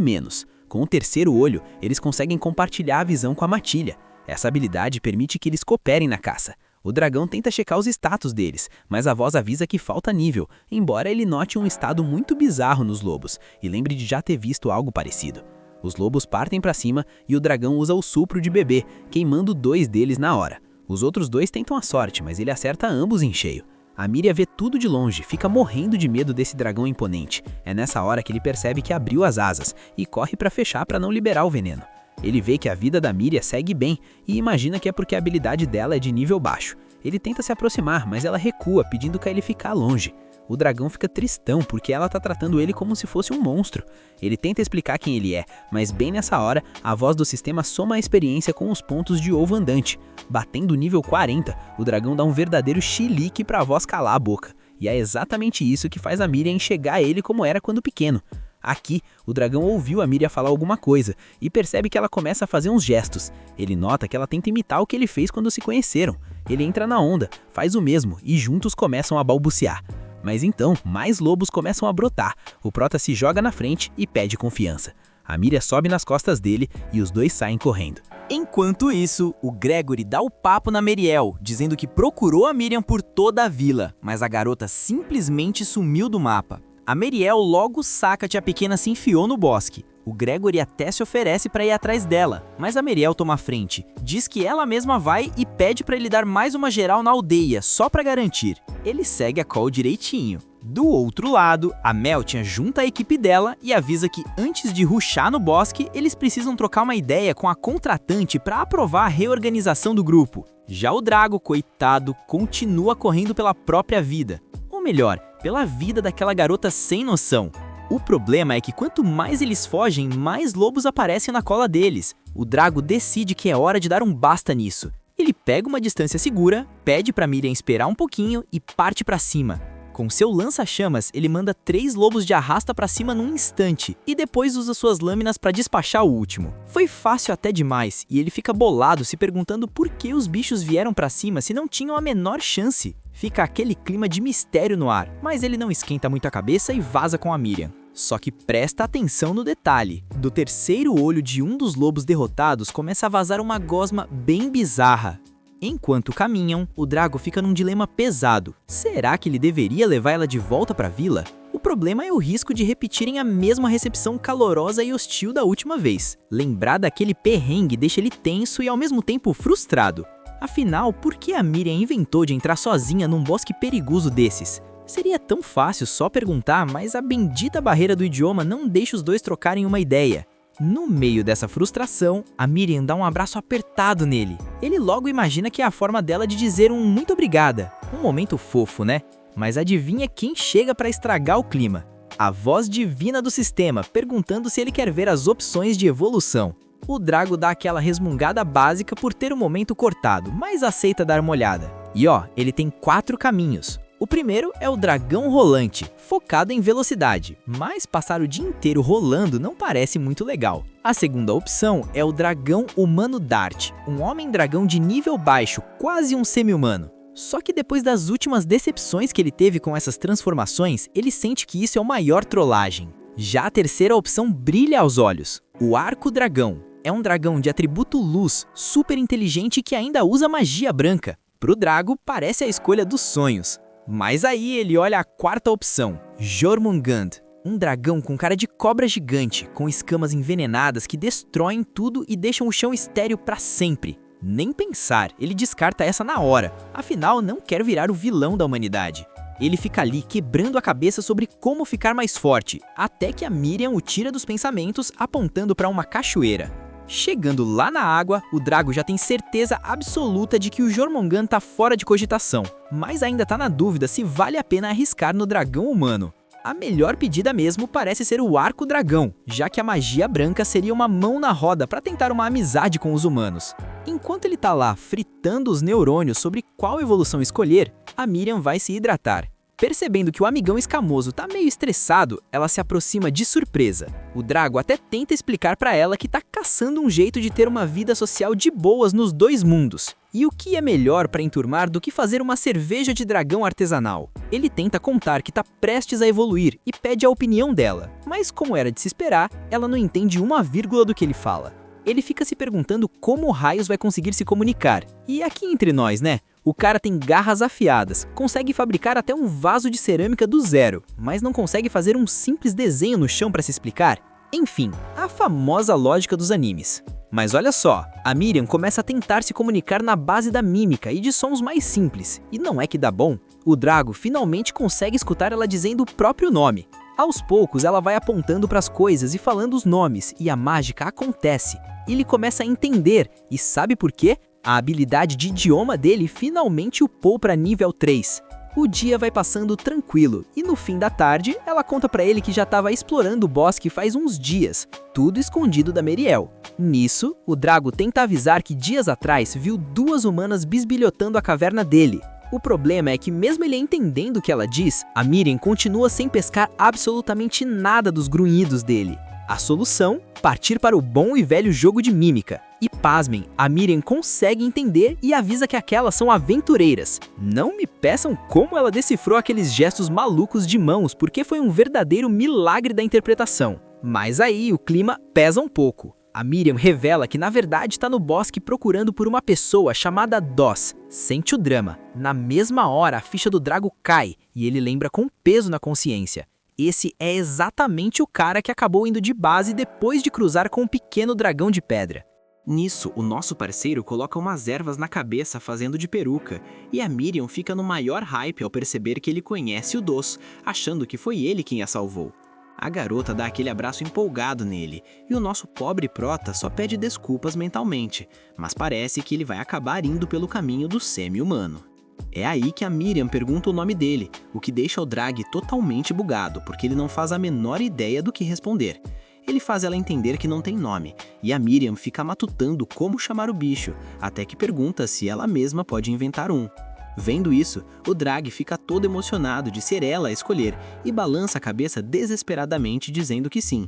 Com o terceiro olho, eles conseguem compartilhar a visão com a matilha. Essa habilidade permite que eles cooperem na caça. O dragão tenta checar os status deles, mas a voz avisa que falta nível, embora ele note um estado muito bizarro nos lobos e lembre de já ter visto algo parecido. Os lobos partem para cima e o dragão usa o supro de bebê, queimando 2 deles na hora. Os outros 2 tentam a sorte, mas ele acerta ambos em cheio. A Miria vê tudo de longe, fica morrendo de medo desse dragão imponente. É nessa hora que ele percebe que abriu as asas e corre para fechar para não liberar o veneno. Ele vê que a vida da Miria segue bem e imagina que é porque a habilidade dela é de nível baixo. Ele tenta se aproximar, mas ela recua, pedindo que ele fique longe. O dragão fica tristão porque ela tá tratando ele como se fosse um monstro. Ele tenta explicar quem ele é, mas bem nessa hora, a voz do sistema soma a experiência com os pontos de ovo andante. Batendo o nível 40, o dragão dá um verdadeiro chilique pra voz calar a boca. E é exatamente isso que faz a Miria enxergar ele como era quando pequeno. Aqui, o dragão ouviu a Miria falar alguma coisa e percebe que ela começa a fazer uns gestos. Ele nota que ela tenta imitar o que ele fez quando se conheceram. Ele entra na onda, faz o mesmo e juntos começam a balbuciar. Mas então, mais lobos começam a brotar. O Prota se joga na frente e pede confiança. A Miria sobe nas costas dele e os 2 saem correndo. Enquanto isso, o Gregory dá o papo na Meriel, dizendo que procurou a Miriam por toda a vila, mas a garota simplesmente sumiu do mapa. A Meriel logo saca que a pequena se enfiou no bosque. O Gregory até se oferece para ir atrás dela, mas a Meriel toma a frente. Diz que ela mesma vai e pede para ele dar mais uma geral na aldeia, só para garantir. Ele segue a call direitinho. Do outro lado, a Meltia junta a equipe dela e avisa que antes de rushar no bosque, eles precisam trocar uma ideia com a contratante para aprovar a reorganização do grupo. Já o Drago, coitado, continua correndo pela própria vida. Ou melhor, pela vida daquela garota sem noção. O problema é que quanto mais eles fogem, mais lobos aparecem na cola deles. O Drago decide que é hora de dar um basta nisso. Ele pega uma distância segura, pede pra Miriam esperar um pouquinho e parte pra cima. Com seu lança-chamas, ele manda 3 lobos de arrasta pra cima num instante e depois usa suas lâminas pra despachar o último. Foi fácil até demais e ele fica bolado se perguntando por que os bichos vieram pra cima se não tinham a menor chance. Fica aquele clima de mistério no ar, mas ele não esquenta muito a cabeça e vaza com a Miriam. Só que presta atenção no detalhe. Do terceiro olho de um dos lobos derrotados começa a vazar uma gosma bem bizarra. Enquanto caminham, o Drago fica num dilema pesado. Será que ele deveria levar ela de volta para a vila? O problema é o risco de repetirem a mesma recepção calorosa e hostil da última vez. Lembrar daquele perrengue deixa ele tenso e ao mesmo tempo frustrado. Afinal, por que a Miriam inventou de entrar sozinha num bosque perigoso desses? Seria tão fácil só perguntar, mas a bendita barreira do idioma não deixa os dois trocarem uma ideia. No meio dessa frustração, a Miriam dá um abraço apertado nele. Ele logo imagina que é a forma dela de dizer um muito obrigada. Um momento fofo, né? Mas adivinha quem chega para estragar o clima? A voz divina do sistema, perguntando se ele quer ver as opções de evolução. O Drago dá aquela resmungada básica por ter o momento cortado, mas aceita dar uma olhada. E ele tem 4 caminhos. O primeiro é o dragão rolante, focado em velocidade, mas passar o dia inteiro rolando não parece muito legal. A segunda opção é o dragão humano Dart, um homem-dragão de nível baixo, quase um semi-humano. Só que depois das últimas decepções que ele teve com essas transformações, ele sente que isso é a maior trollagem. Já a terceira opção brilha aos olhos, o arco dragão. É um dragão de atributo luz, super inteligente que ainda usa magia branca. Pro Drago, parece a escolha dos sonhos. Mas aí ele olha a quarta opção, Jormungand, um dragão com cara de cobra gigante, com escamas envenenadas que destroem tudo e deixam o chão estéril pra sempre. Nem pensar, ele descarta essa na hora, afinal não quer virar o vilão da humanidade. Ele fica ali quebrando a cabeça sobre como ficar mais forte, até que a Miriam o tira dos pensamentos apontando para uma cachoeira. Chegando lá na água, o Drago já tem certeza absoluta de que o Jormungand tá fora de cogitação, mas ainda tá na dúvida se vale a pena arriscar no dragão humano. A melhor pedida mesmo parece ser o arco dragão, já que a magia branca seria uma mão na roda para tentar uma amizade com os humanos. Enquanto ele tá lá fritando os neurônios sobre qual evolução escolher, a Miriam vai se hidratar. Percebendo que o amigão escamoso tá meio estressado, ela se aproxima de surpresa. O Drago até tenta explicar pra ela que tá caçando um jeito de ter uma vida social de boas nos 2 mundos. E o que é melhor pra enturmar do que fazer uma cerveja de dragão artesanal? Ele tenta contar que tá prestes a evoluir e pede a opinião dela. Mas como era de se esperar, ela não entende uma vírgula do que ele fala. Ele fica se perguntando como raios vai conseguir se comunicar. E aqui entre nós, né? O cara tem garras afiadas, consegue fabricar até um vaso de cerâmica do zero, mas não consegue fazer um simples desenho no chão para se explicar? Enfim, a famosa lógica dos animes. Mas olha só, a Miriam começa a tentar se comunicar na base da mímica e de sons mais simples, e não é que dá bom. O Drago finalmente consegue escutar ela dizendo o próprio nome. Aos poucos ela vai apontando para as coisas e falando os nomes, e a mágica acontece. Ele começa a entender, e sabe por quê? A habilidade de idioma dele finalmente upou para nível 3. O dia vai passando tranquilo, e no fim da tarde, ela conta pra ele que já estava explorando o bosque faz uns dias, tudo escondido da Meriel. Nisso, o Drago tenta avisar que dias atrás viu 2 humanas bisbilhotando a caverna dele. O problema é que mesmo ele entendendo o que ela diz, a Miriam continua sem pescar absolutamente nada dos grunhidos dele. A solução? Partir para o bom e velho jogo de mímica. E pasmem, a Miriam consegue entender e avisa que aquelas são aventureiras. Não me peçam como ela decifrou aqueles gestos malucos de mãos, porque foi um verdadeiro milagre da interpretação. Mas aí o clima pesa um pouco. A Miriam revela que na verdade está no bosque procurando por uma pessoa chamada Doss. Sente o drama. Na mesma hora a ficha do Drago cai e ele lembra com peso na consciência. Esse é exatamente o cara que acabou indo de base depois de cruzar com um pequeno dragão de pedra. Nisso, o nosso parceiro coloca umas ervas na cabeça fazendo de peruca, e a Miriam fica no maior hype ao perceber que ele conhece o Doss, achando que foi ele quem a salvou. A garota dá aquele abraço empolgado nele, e o nosso pobre prota só pede desculpas mentalmente, mas parece que ele vai acabar indo pelo caminho do semi-humano. É aí que a Miriam pergunta o nome dele, o que deixa o Drag totalmente bugado, porque ele não faz a menor ideia do que responder. Ele faz ela entender que não tem nome, e a Miriam fica matutando como chamar o bicho, até que pergunta se ela mesma pode inventar um. Vendo isso, o Drag fica todo emocionado de ser ela a escolher e balança a cabeça desesperadamente dizendo que sim.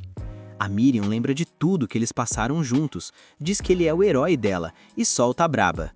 A Miriam lembra de tudo que eles passaram juntos, diz que ele é o herói dela e solta a braba.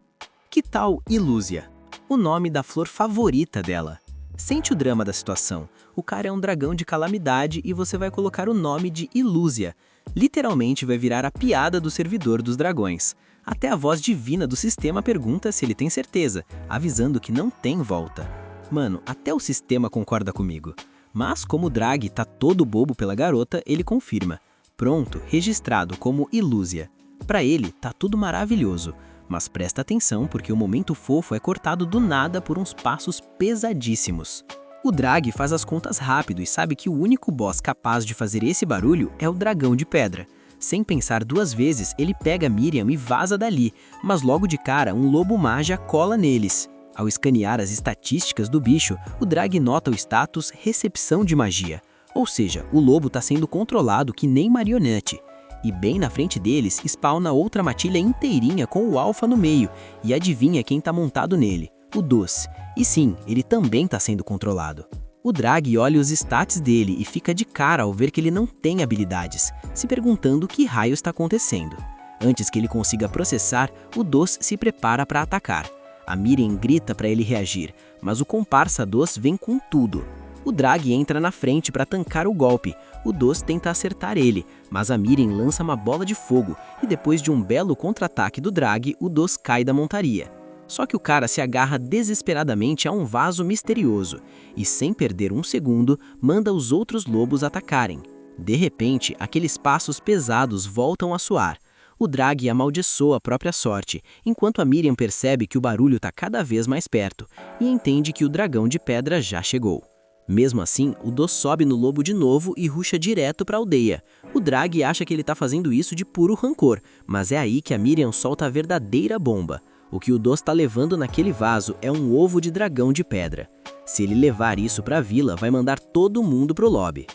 Que tal Ilúzia? O nome da flor favorita dela. Sente o drama da situação. O cara é um dragão de calamidade e você vai colocar o nome de Ilúzia. Literalmente vai virar a piada do servidor dos dragões. Até a voz divina do sistema pergunta se ele tem certeza, avisando que não tem volta. Mano, até o sistema concorda comigo. Mas como o Drag tá todo bobo pela garota, ele confirma. Pronto, registrado como Ilúzia. Pra ele, tá tudo maravilhoso. Mas presta atenção porque o momento fofo é cortado do nada por uns passos pesadíssimos. O Drag faz as contas rápido e sabe que o único boss capaz de fazer esse barulho é o dragão de pedra. Sem pensar duas vezes, ele pega Miriam e vaza dali, mas logo de cara um lobo magia cola neles. Ao escanear as estatísticas do bicho, o Drag nota o status recepção de magia. Ou seja, o lobo está sendo controlado que nem marionete. E bem na frente deles, spawna outra matilha inteirinha com o alfa no meio, e adivinha quem está montado nele? O Doce. E sim, ele também está sendo controlado. O Drag olha os stats dele e fica de cara ao ver que ele não tem habilidades, se perguntando o que raio está acontecendo. Antes que ele consiga processar, o Doce se prepara para atacar. A Miriam grita para ele reagir, mas o comparsa Doce vem com tudo. O Drag entra na frente para tancar o golpe. O Doce tenta acertar ele, mas a Miriam lança uma bola de fogo e depois de um belo contra-ataque do Drag, o Doce cai da montaria. Só que o cara se agarra desesperadamente a um vaso misterioso e, sem perder um segundo, manda os outros lobos atacarem. De repente, aqueles passos pesados voltam a soar. O Drag amaldiçoa a própria sorte, enquanto a Miriam percebe que o barulho está cada vez mais perto e entende que o dragão de pedra já chegou. Mesmo assim, o Doce sobe no lobo de novo e rusha direto para a aldeia. O Drag acha que ele está fazendo isso de puro rancor, mas é aí que a Miriam solta a verdadeira bomba. O que o Doce está levando naquele vaso é um ovo de dragão de pedra. Se ele levar isso para a vila, vai mandar todo mundo pro lobby.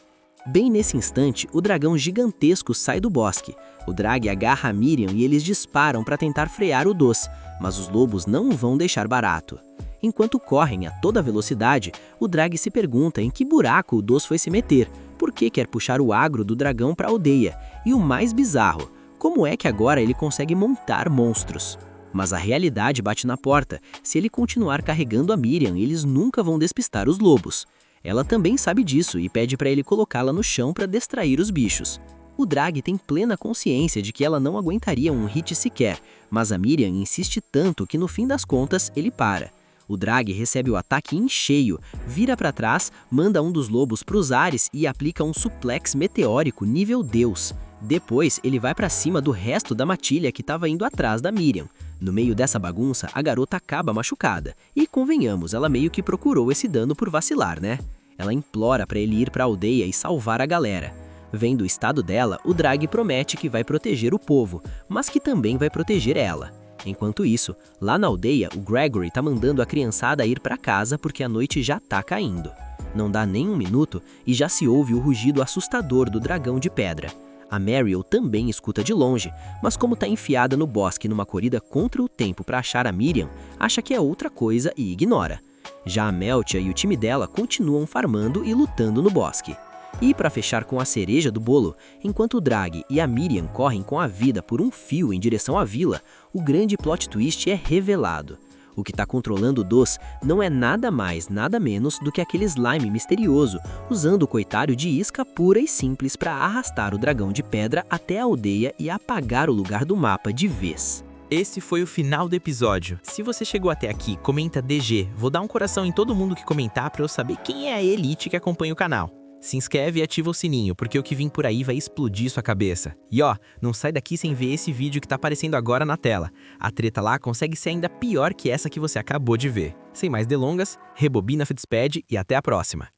Bem nesse instante, o dragão gigantesco sai do bosque. O Drag agarra a Miriam e eles disparam para tentar frear o Doce, mas os lobos não vão deixar barato. Enquanto correm a toda velocidade, o Drag se pergunta em que buraco o Doce foi se meter, por que quer puxar o agro do dragão para a aldeia, e o mais bizarro, como é que agora ele consegue montar monstros? Mas a realidade bate na porta. Se ele continuar carregando a Miriam, eles nunca vão despistar os lobos. Ela também sabe disso e pede para ele colocá-la no chão para distrair os bichos. O Drag tem plena consciência de que ela não aguentaria um hit sequer, mas a Miriam insiste tanto que no fim das contas ele para. O Drag recebe o ataque em cheio, vira para trás, manda um dos lobos para os ares e aplica um suplex meteórico nível Deus. Depois ele vai para cima do resto da matilha que estava indo atrás da Miriam. No meio dessa bagunça, a garota acaba machucada. E convenhamos, ela meio que procurou esse dano por vacilar, né? Ela implora para ele ir para a aldeia e salvar a galera. Vendo o estado dela, o Drag promete que vai proteger o povo, mas que também vai proteger ela. Enquanto isso, lá na aldeia, o Gregory tá mandando a criançada ir para casa porque a noite já tá caindo. Não dá nem um minuto e já se ouve o rugido assustador do dragão de pedra. A Mariel também escuta de longe, mas como tá enfiada no bosque numa corrida contra o tempo para achar a Miriam, acha que é outra coisa e ignora. Já a Meltia e o time dela continuam farmando e lutando no bosque. E para fechar com a cereja do bolo, enquanto o Drag e a Miriam correm com a vida por um fio em direção à vila, o grande plot twist é revelado. O que está controlando o Doce não é nada mais, nada menos do que aquele slime misterioso, usando o coitário de isca pura e simples para arrastar o dragão de pedra até a aldeia e apagar o lugar do mapa de vez. Esse foi o final do episódio. Se você chegou até aqui, comenta DG. Vou dar um coração em todo mundo que comentar para eu saber quem é a elite que acompanha o canal. Se inscreve e ativa o sininho, porque o que vem por aí vai explodir sua cabeça. E ó, não sai daqui sem ver esse vídeo que tá aparecendo agora na tela. A treta lá consegue ser ainda pior que essa que você acabou de ver. Sem mais delongas, rebobina Fitspad e até a próxima.